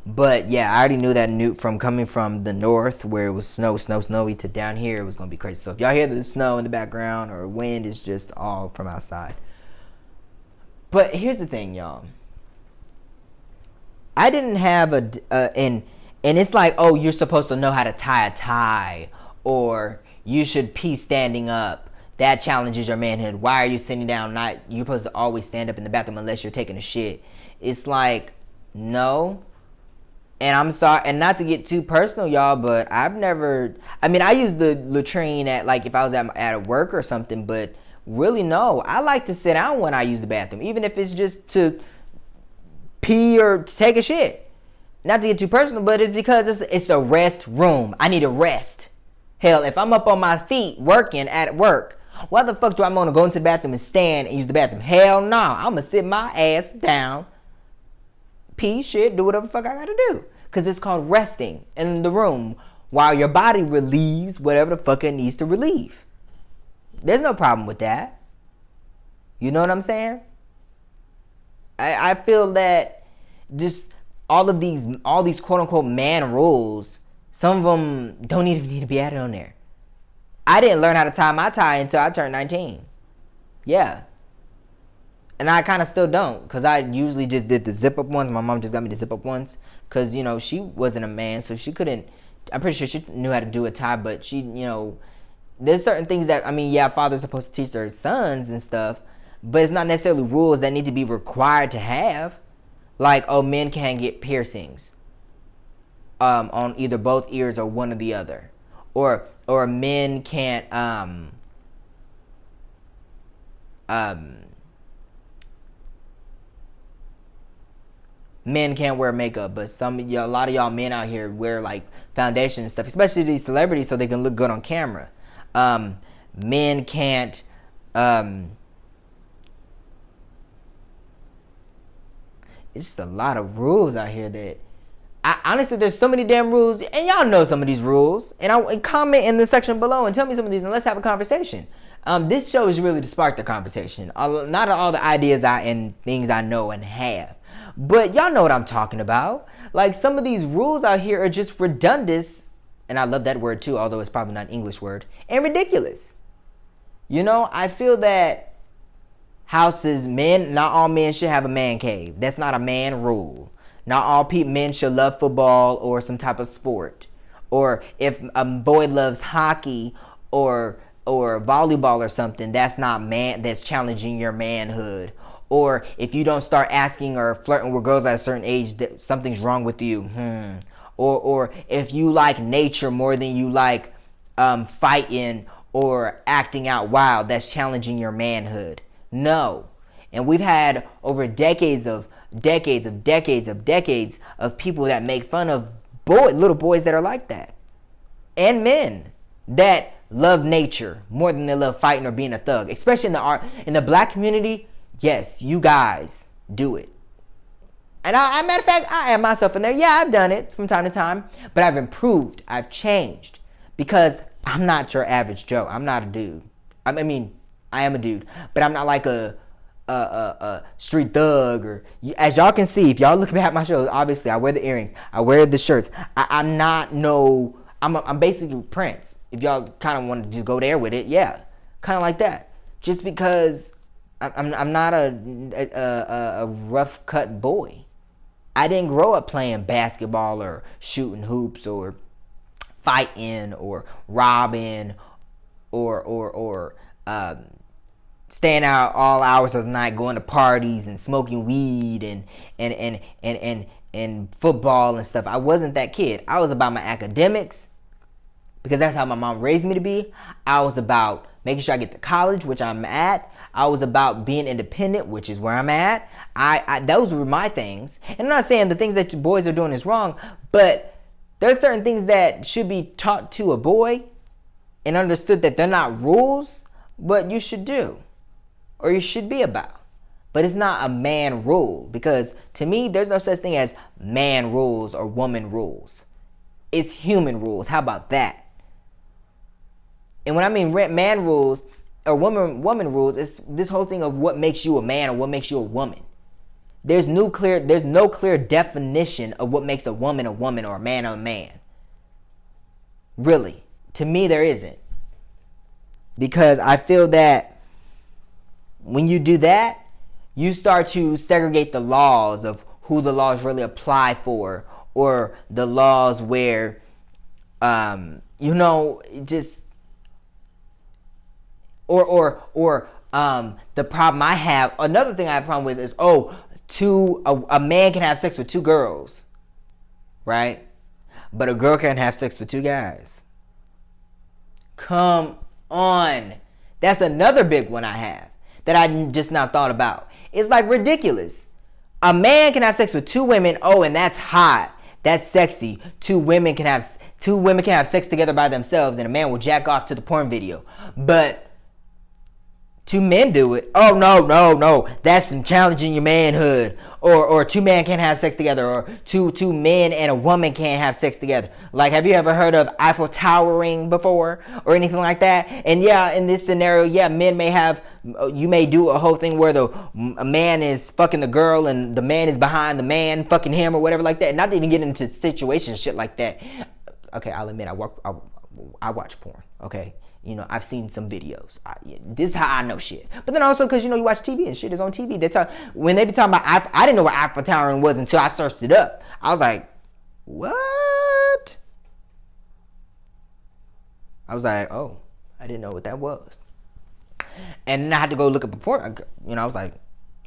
Speaker 1: But, yeah, I already knew that from coming from the north where it was snowy to down here, it was going to be crazy. So if y'all hear the snow in the background or wind, it's just all from outside. But here's the thing, y'all. I didn't have and it's like, you're supposed to know how to tie a tie, or you should pee standing up. That challenges your manhood. Why are you sitting down? You're supposed to always stand up in the bathroom unless you're taking a shit. It's like, no. And I'm sorry, and not to get too personal, y'all, but I use the latrine at, like, if I was at work or something, but really, no. I like to sit down when I use the bathroom, even if it's just to pee or to take a shit. Not to get too personal, but it's because it's a rest room. I need a rest. Hell, if I'm up on my feet working at work, why the fuck do I want to go into the bathroom and stand and use the bathroom? Hell no. I'm going to sit my ass down, pee, shit, do whatever the fuck I got to do. Because it's called resting in the room while your body relieves whatever the fuck it needs to relieve. There's no problem with that. You know what I'm saying? I feel that just all these quote unquote man rules, some of them don't even need to be added on there. I didn't learn how to tie my tie until I turned 19. Yeah. And I kind of still don't, because I usually just did the zip up ones. My mom just got me the zip up ones because, she wasn't a man, so she couldn't. I'm pretty sure she knew how to do a tie, but she, there's certain things that, fathers are supposed to teach their sons and stuff, but it's not necessarily rules that need to be required to have. Like, men can't get piercings on either both ears or one or the other. Or men can't men can't wear makeup, but a lot of y'all men out here wear like foundation and stuff, especially these celebrities, so they can look good on camera. Men can't it's just a lot of rules out here that honestly, there's so many damn rules, and y'all know some of these rules. And comment in the section below and tell me some of these, and let's have a conversation. This show is really to spark the conversation. Not all the ideas and things I know and have, but y'all know what I'm talking about. Like, some of these rules out here are just redundant, and I love that word too, although it's probably not an English word, and ridiculous. I feel that not all men should have a man cave. That's not a man rule. Not all men should love football or some type of sport. Or if a boy loves hockey or volleyball or something, that's challenging your manhood. Or if you don't start asking or flirting with girls at a certain age, that something's wrong with you. Or if you like nature more than you like fighting or acting out wild, that's challenging your manhood. No. And we've had over decades of people that make fun of little boys that are like that. And men that love nature more than they love fighting or being a thug. Especially in the black community, yes, you guys do it. And matter of fact, I am myself in there. Yeah, I've done it from time to time. But I've improved. I've changed. Because I'm not your average Joe. I'm not a dude. I mean, I am a dude. But I'm not like a street thug. Or as y'all can see, if y'all look at my shows, obviously I wear the earrings. I wear the shirts. I'm not no... I'm basically Prince. If y'all kind of want to just go there with it, yeah. Kind of like that. Just because I'm not a rough cut boy. I didn't grow up playing basketball or shooting hoops or fighting or robbing or staying out all hours of the night, going to parties and smoking weed and football and stuff. I wasn't that kid. I was about my academics because that's how my mom raised me to be. I was about making sure I get to college, which I'm at. I was about being independent, which is where I'm at. Those were my things. And I'm not saying the things that you boys are doing is wrong, but there's certain things that should be taught to a boy and understood that they're not rules, but you should do or you should be about. But it's not a man rule, because to me, there's no such thing as man rules or woman rules. It's human rules. How about that? And when I mean man rules or woman rules, it's this whole thing of what makes you a man or what makes you a woman. There's no clear definition of what makes a woman or a man. Really. To me, there isn't. Because I feel that when you do that, you start to segregate the laws of who the laws really apply for, or the laws where, just, or the problem I have, another thing I have a problem with is, a man can have sex with two girls, right? But a girl can't have sex with two guys. Come on. That's another big one I have that I just now thought about. It's like ridiculous. A man can have sex with two women. Oh, and that's hot. That's sexy. Two women can have sex together by themselves, and a man will jack off to the porn video. But two men do it. Oh, no. That's challenging your manhood. Or two men can't have sex together. Or two men and a woman can't have sex together. Like, have you ever heard of Eiffel Towering before? Or anything like that? And yeah, in this scenario, yeah, you may do a whole thing where a man is fucking the girl and the man is behind the man fucking him or whatever like that. Not to even get into situations, shit like that. Okay, I'll admit, I watch porn, okay? I've seen some videos. This is how I know shit. But then also because, you watch TV and shit is on TV. When they be talking about I didn't know what Eiffel Towering was until I searched it up. I was like, what? I was like, oh, I didn't know what that was. And then I had to go look up a porn. I was like,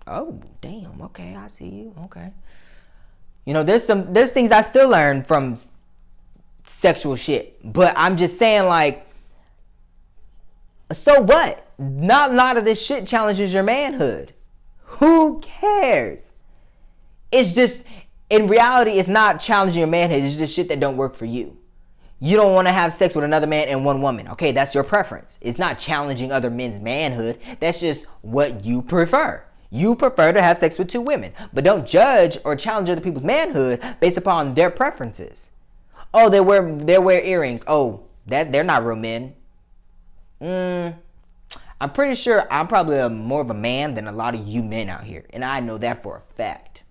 Speaker 1: oh, damn, okay, I see you, okay. There's things I still learn from sexual shit. But I'm just saying, like, so what? Not a lot of this shit challenges your manhood. Who cares? It's just, in reality, it's not challenging your manhood. It's just shit that don't work for you. You don't want to have sex with another man and one woman. Okay, that's your preference. It's not challenging other men's manhood. That's just what you prefer. You prefer to have sex with two women. But don't judge or challenge other people's manhood based upon their preferences. Oh, they wear earrings. Oh, they're not real men. I'm pretty sure I'm probably more of a man than a lot of you men out here. And I know that for a fact.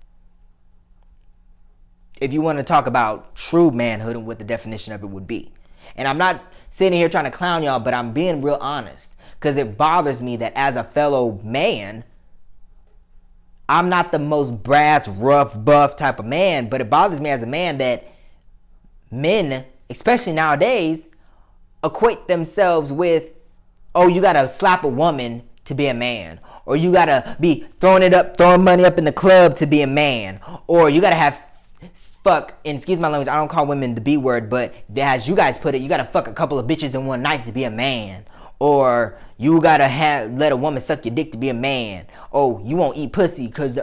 Speaker 1: If you want to talk about true manhood and what the definition of it would be. And I'm not sitting here trying to clown y'all, but I'm being real honest. Because it bothers me that as a fellow man, I'm not the most brass, rough, buff type of man. But it bothers me as a man that men, especially nowadays, equate themselves with, oh, you gotta slap a woman to be a man, or you gotta be throwing money up in the club to be a man, or you gotta have fuck, and excuse my language, I don't call women the B word, but as you guys put it, you gotta fuck a couple of bitches in one night to be a man, or you gotta let a woman suck your dick to be a man. Oh, you won't eat pussy because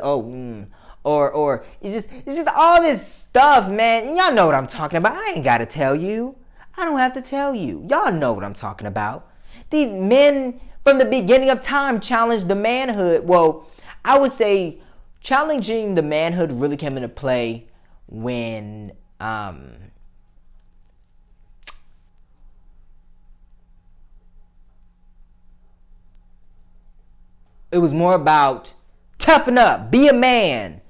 Speaker 1: or it's just all this stuff, man. Y'all know what I'm talking about. I ain't gotta tell you. I don't have to tell you. Y'all know what I'm talking about. These men from the beginning of time challenged the manhood. Well, I would say challenging the manhood really came into play when it was more about toughen up, be a man.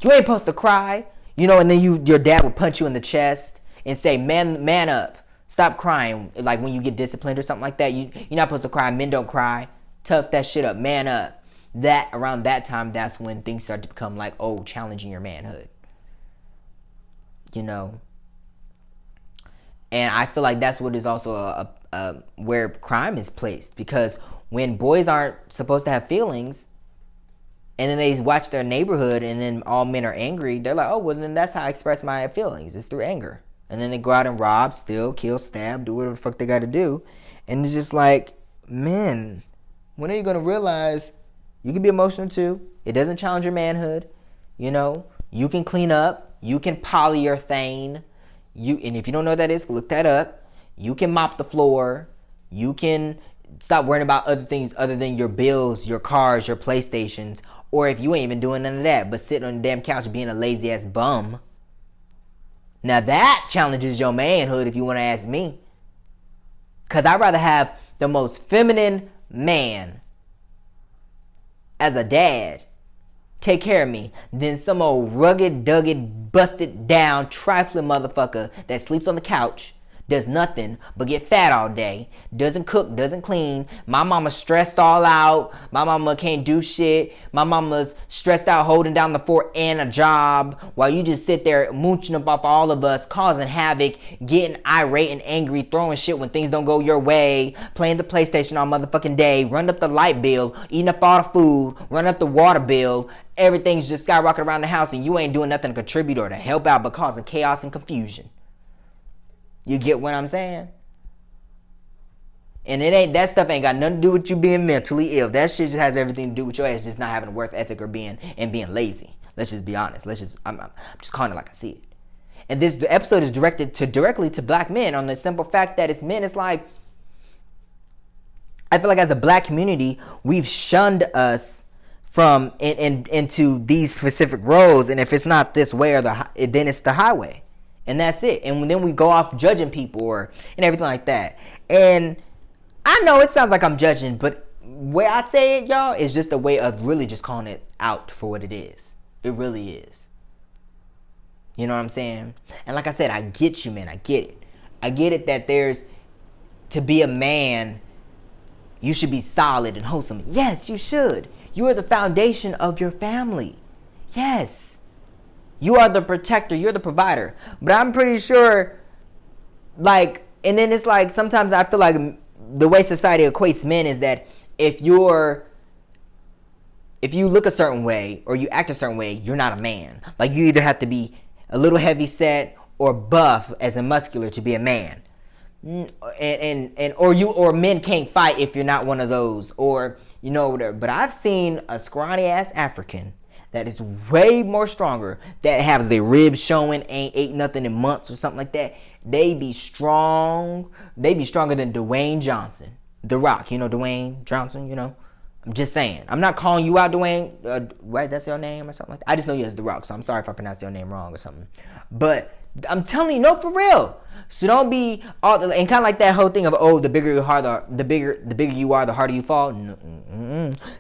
Speaker 1: You ain't supposed to cry, and then your dad would punch you in the chest and say, man up, stop crying. Like when you get disciplined or something like that, you're not supposed to cry. Men don't cry. Tough that shit up, man up. That around that time, that's when things start to become like, oh, challenging your manhood. And I feel like that's what is also where crime is placed, because when boys aren't supposed to have feelings, and then they watch their neighborhood, and then all men are angry, they're like, oh, well, then that's how I express my feelings. It's through anger. And then they go out and rob, steal, kill, stab, do whatever the fuck they got to do. And it's just like, men, when are you going to realize you can be emotional too? It doesn't challenge your manhood. You can clean up. You can polyurethane. And if you don't know what that is, look that up. You can mop the floor. You can stop worrying about other things other than your bills, your cars, your PlayStations. Or if you ain't even doing none of that, but sitting on the damn couch being a lazy ass bum. Now that challenges your manhood, if you want to ask me. Because I'd rather have the most feminine man as a dad take care of me than some old rugged, dugged, busted down, trifling motherfucker that sleeps on the couch, does nothing but get fat all day, doesn't cook, doesn't clean. My mama's stressed all out. My mama can't do shit. My mama's stressed out holding down the fort and a job, while you just sit there mooching up off all of us, causing havoc, getting irate and angry, throwing shit when things don't go your way, playing the PlayStation all motherfucking day, run up the light bill, eating up all the food, run up the water bill. Everything's just skyrocketing around the house, and you ain't doing nothing to contribute or to help out but causing chaos and confusion. You get what I'm saying? And that stuff ain't got nothing to do with you being mentally ill. That shit just has everything to do with your ass just not having a work ethic or being lazy. Let's just be honest. I'm just calling it like I see it. And the episode is directly to black men on the simple fact that it's men. It's like, I feel like as a black community, we've shunned us from into these specific roles, and if it's not this way then it's the highway. And that's it. And then we go off judging people and everything like that. And I know it sounds like I'm judging, but way I say it, y'all, is just a way of really just calling it out for what it is. It really is. You know what I'm saying? And like I said, I get you, man. I get it. I get it that to be a man, you should be solid and wholesome. Yes, you should. You are the foundation of your family. Yes. You are the protector. You're the provider. But I'm pretty sure, and then it's like, sometimes I feel like the way society equates men is that if you look a certain way or you act a certain way, you're not a man. Like, you either have to be a little heavy set or buff as in muscular to be a man. Or men can't fight if you're not one of those, or whatever. But I've seen a scrawny ass African that is way more stronger, that has their ribs showing, ain't ate nothing in months or something like that. They be strong. They be stronger than Dwayne Johnson, The Rock. Dwayne Johnson. I'm just saying. I'm not calling you out, Dwayne. Right? That's your name or something like that. I just know you as The Rock, so I'm sorry if I pronounced your name wrong or something. But I'm telling you, no, for real. So don't be all, and kind of like that whole thing of, oh, the bigger you are, the bigger you are, the harder you fall.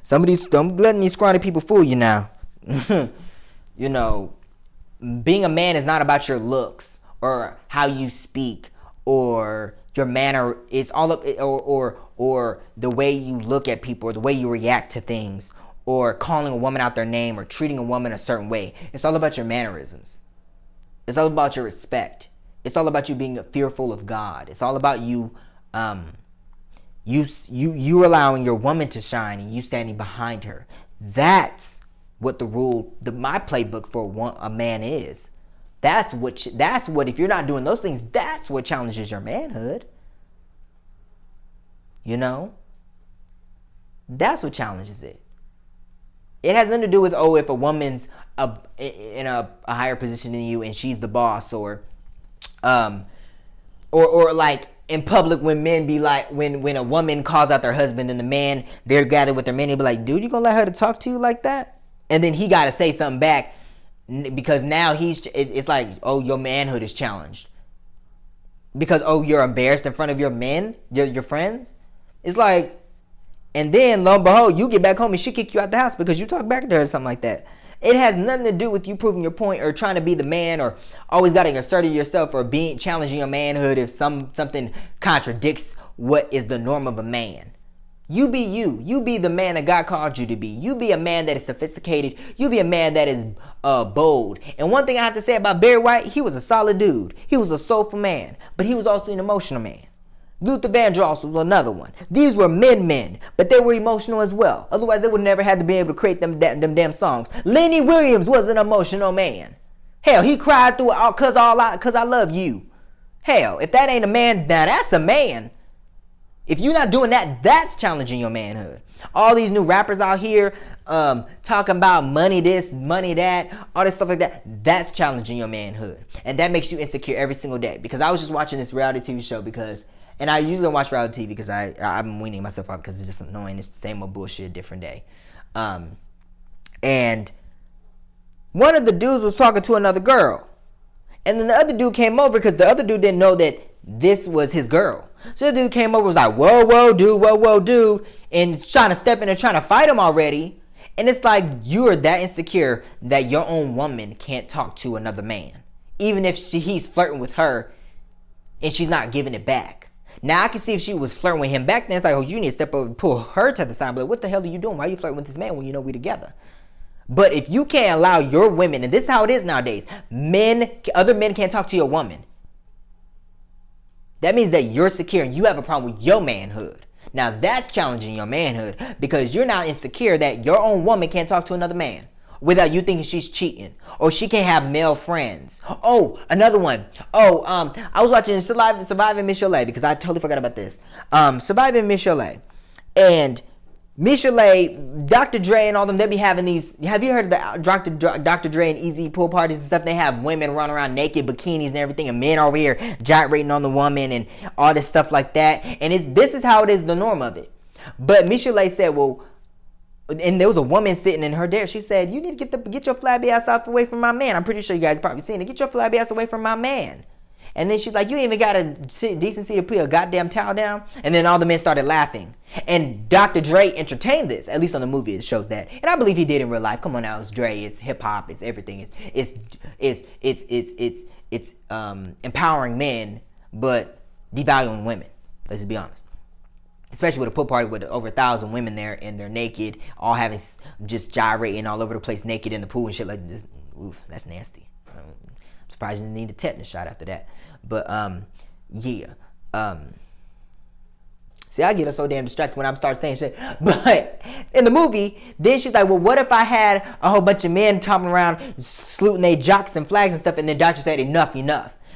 Speaker 1: Somebody's don't letting these scrawny people fool you now. Being a man is not about your looks or how you speak or your manner. It's all up, or the way you look at people or the way you react to things or calling a woman out their name or treating a woman a certain way. It's all about your mannerisms. It's all about your respect. It's all about you being fearful of God. It's all about you You allowing your woman to shine and you standing behind her. That's what my playbook for a man is. That's what if you're not doing those things, that's what challenges your manhood. You know? That's what challenges it. It has nothing to do with, if a woman's in a higher position than you and she's the boss, or like in public when men be like, when a woman calls out their husband and the man, they're gathered with their men, they be like, dude, you gonna let her to talk to you like that? And then he gotta say something back because now it's like, your manhood is challenged. Because, you're embarrassed in front of your men, your friends. It's like, and then lo and behold, you get back home and she kick you out the house because you talk back to her or something like that. It has nothing to do with you proving your point or trying to be the man or always got to assert yourself or challenging your manhood if something contradicts what is the norm of a man. You be you. You be the man that God called you to be. You be a man that is sophisticated. You be a man that is bold. And one thing I have to say about Barry White, he was a solid dude. He was a soulful man, but he was also an emotional man. Luther Vandross was another one. These were men, but they were emotional as well. Otherwise, they would never have to be able to create them damn songs. Lenny Williams was an emotional man. Hell, he cried through it all cause I love you. Hell, if that ain't a man, now that's a man. If you're not doing that, that's challenging your manhood. All these new rappers out here talking about money this, money that, all this stuff like that, that's challenging your manhood. And that makes you insecure every single day. Because I was just watching this reality TV show and I usually don't watch reality TV because I'm weaning myself out because it's just annoying. It's the same old bullshit, different day. And one of the dudes was talking to another girl. And then the other dude came over because the other dude didn't know that this was his girl. So the dude came over and was like, whoa, dude. And trying to step in and trying to fight him already. And it's like, you are that insecure that your own woman can't talk to another man. Even if he's flirting with her and she's not giving it back. Now, I can see if she was flirting with him back then. It's like, you need to step over and pull her to the side. But like, what the hell are you doing? Why are you flirting with this man when you know we together? But if you can't allow your women, and this is how it is nowadays, other men can't talk to your woman. That means that you're secure and you have a problem with your manhood. Now that's challenging your manhood because you're now insecure that your own woman can't talk to another man without you thinking she's cheating or she can't have male friends. Oh, another one. I was watching Surviving Miss Chalet because I totally forgot about this. Surviving Miss Chalet. And Miss Chalet, Dr. Dre and all them, they be having these. Have you heard of the Dr. Dre and Easy pool parties and stuff? They have women running around naked, bikinis and everything, and men over here gyrating on the woman and all this stuff like that. And this is how it is, the norm of it. But Miss Chalet said, well, and there was a woman sitting in her there. She said, you need to get your flabby ass out away from my man. I'm pretty sure you guys probably seen it. Get your flabby ass away from my man. And then she's like, you ain't even got a decency to put a goddamn towel down. And then all the men started laughing. And Dr. Dre entertained this. At least on the movie it shows that. And I believe he did in real life. Come on now, it's Dre, it's hip hop, it's everything. It's empowering men, but devaluing women. Let's just be honest. Especially with a pool party with over 1,000 women there and they're naked, all having just gyrating all over the place naked in the pool and shit like this. Oof, that's nasty. I'm surprised you didn't need a tetanus shot after that. But yeah. See, I get so damn distracted when I start saying shit. But in the movie, then she's like, well, what if I had a whole bunch of men topping around saluting their jocks and flags and stuff, and then doctor said enough.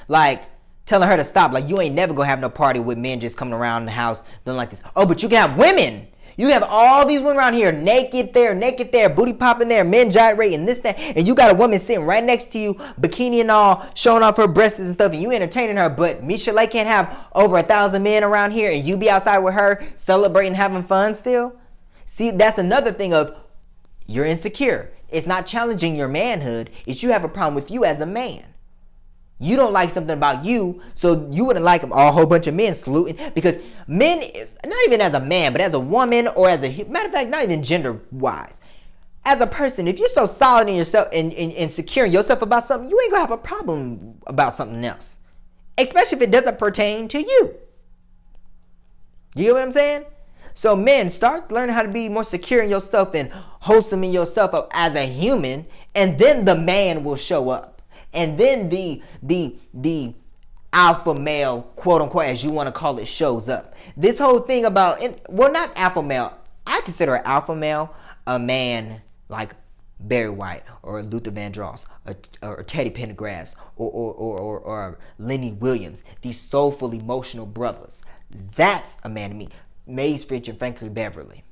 Speaker 1: Like telling her to stop. Like, you ain't never gonna have no party with men just coming around the house doing like this. Oh, but you can have women. You have all these women around here, naked there, booty popping there, men gyrating, this, that, and you got a woman sitting right next to you, bikini and all, showing off her breasts and stuff, and you entertaining her, but Miss Chalet can't have over 1,000 men around here, and you be outside with her, celebrating, having fun still? See, that's another thing of, you're insecure. It's not challenging your manhood, it's you have a problem with you as a man. You don't like something about you, so you wouldn't like a whole bunch of men saluting. Because men, not even as a man, but as a woman or as a, matter of fact, not even gender-wise. As a person, if you're so solid in yourself and secure in yourself about something, you ain't gonna have a problem about something else. Especially if it doesn't pertain to you. You get what I'm saying? So men, start learning how to be more secure in yourself and wholesome in yourself as a human, and then the man will show up. And then the alpha male, quote unquote, as you want to call it, shows up. This whole thing about, well, not alpha male. I consider an alpha male a man like Barry White or Luther Vandross or Teddy Pendergrass or Lenny Williams. These soulful, emotional brothers. That's a man to me. Maze Fitch and Frankie Beverly.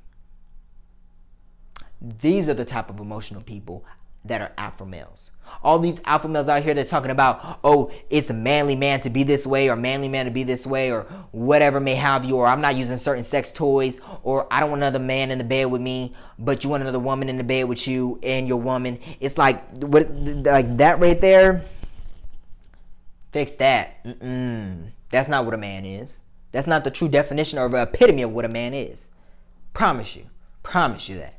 Speaker 1: These are the type of emotional people that are alpha males. All these alpha males out here that's talking about, oh, it's a manly man to be this way, or manly man to be this way, or whatever may have you, or I'm not using certain sex toys, or I don't want another man in the bed with me, but you want another woman in the bed with you and your woman. It's like that right there. Fix that. That's not what a man is. That's not the true definition or epitome of what a man is. Promise you that.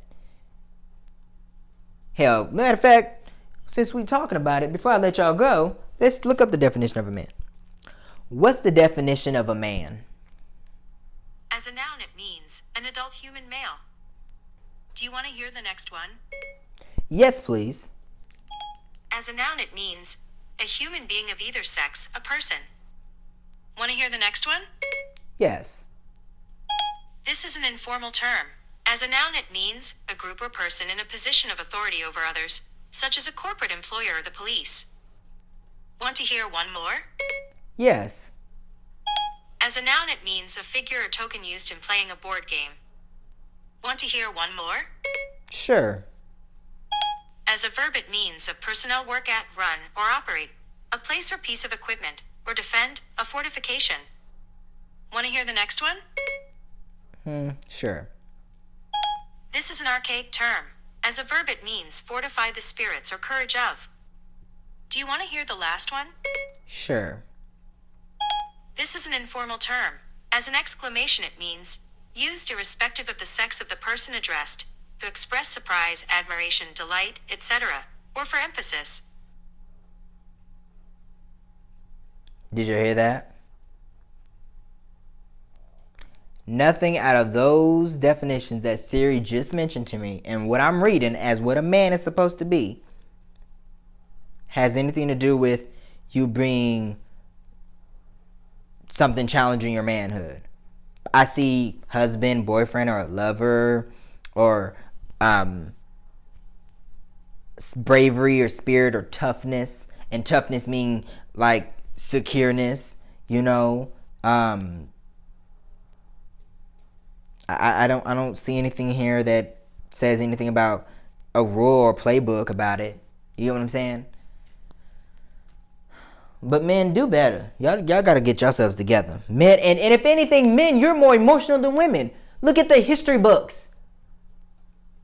Speaker 1: Hell, matter of fact, since we're talking about it, before I let y'all go, let's look up the definition of a man. What's the definition of a man?
Speaker 2: As a noun, it means an adult human male. Do you want to hear the next one?
Speaker 1: Yes, please.
Speaker 2: As a noun, it means a human being of either sex, a person. Want to hear the next one?
Speaker 1: Yes.
Speaker 2: This is an informal term. As a noun, it means a group or person in a position of authority over others, such as a corporate employer or the police. Want to hear one more?
Speaker 1: Yes.
Speaker 2: As a noun, it means a figure or token used in playing a board game. Want to hear one more?
Speaker 1: Sure.
Speaker 2: As a verb, it means a personnel work at, run, or operate, a place or piece of equipment, or defend, a fortification. Want to hear the next one?
Speaker 1: Sure.
Speaker 2: This is an archaic term. As a verb, it means fortify the spirits or courage of. Do you want to hear the last one?
Speaker 1: Sure.
Speaker 2: This is an informal term. As an exclamation, it means used irrespective of the sex of the person addressed, to express surprise, admiration, delight, etc., or for emphasis.
Speaker 1: Did you hear that? Nothing out of those definitions that Siri just mentioned to me and what I'm reading as what a man is supposed to be has anything to do with you being something challenging your manhood. I see husband, boyfriend, or lover, or bravery or spirit or toughness, and toughness mean like secureness, you know. I don't see anything here that says anything about a rule or playbook about it. You know what I'm saying? But men, do better. Y'all gotta get yourselves together. Men, and if anything, men, you're more emotional than women. Look at the history books.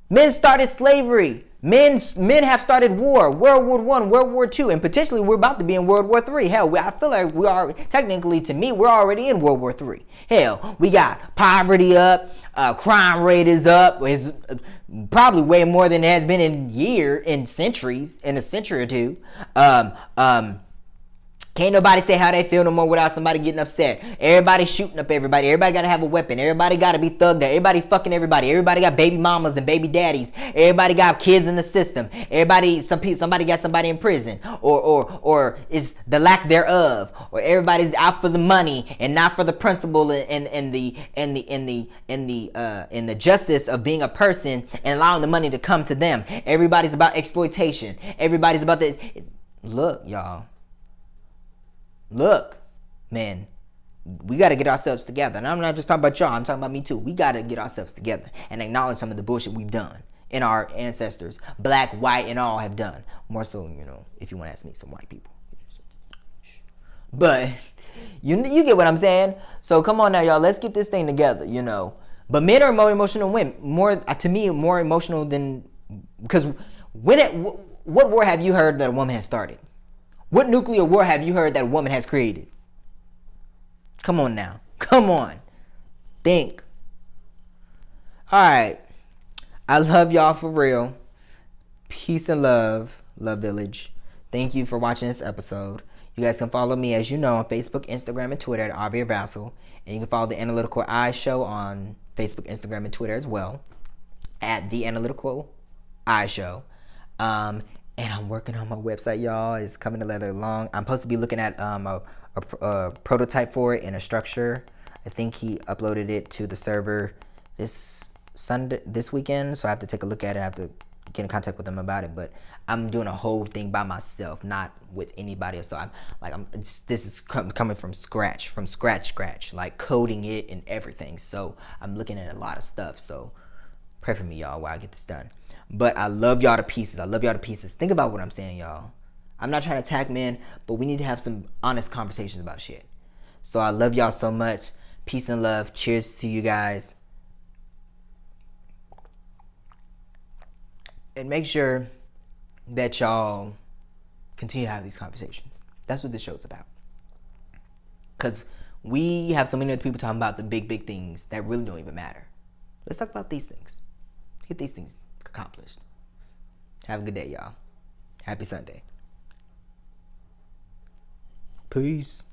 Speaker 1: Men started slavery. Men have started war. World War I, World War II, and potentially we're about to be in World War III. Hell, I feel like we are, technically to me, we're already in World War III. Hell, we got poverty up, crime rate is up. It's probably way more than it has been in centuries, in a century or two. Can't nobody say how they feel no more without somebody getting upset. Everybody shooting up everybody. Everybody got to have a weapon. Everybody got to be thugged out. Everybody fucking everybody. Everybody got baby mamas and baby daddies. Everybody got kids in the system. Somebody got somebody in prison, or is the lack thereof, or everybody's out for the money and not for the principle and the justice of being a person and allowing the money to come to them. Everybody's about exploitation. Everybody's about the look, y'all. Look, man, we got to get ourselves together. And I'm not just talking about y'all. I'm talking about me too. We got to get ourselves together and acknowledge some of the bullshit we've done and our ancestors, black, white, and all have done. More so, you know, if you want to ask me, some white people. But you get what I'm saying? So come on now, y'all. Let's get this thing together, you know. But men are more emotional than women. To me, more emotional than... Because what war have you heard that a woman has started? What nuclear war have you heard that a woman has created? Come on now. Come on. Think. Alright. I love y'all for real. Peace and love. Love Village. Thank you for watching this episode. You guys can follow me, as you know, on Facebook, Instagram, and Twitter at Avia Vassal. And you can follow the Analytical Eye Show on Facebook, Instagram, and Twitter as well at the Analytical Eye Show. And I'm working on my website, y'all. It's coming together along. I'm supposed to be looking at a prototype for it and a structure. I think he uploaded it to the server this weekend, so I have to take a look at it. I have to get in contact with him about it. But I'm doing a whole thing by myself, not with anybody else. So this is coming from scratch, like coding it and everything. So I'm looking at a lot of stuff. So pray for me, y'all, while I get this done. But I love y'all to pieces. I love y'all to pieces. Think about what I'm saying, y'all. I'm not trying to attack men, but we need to have some honest conversations about shit. So I love y'all so much. Peace and love. Cheers to you guys. And make sure that y'all continue to have these conversations. That's what this show's about. Because we have so many other people talking about the big things that really don't even matter. Let's talk about these things. Get these things accomplished. Have a good day, y'all. Happy Sunday. Peace.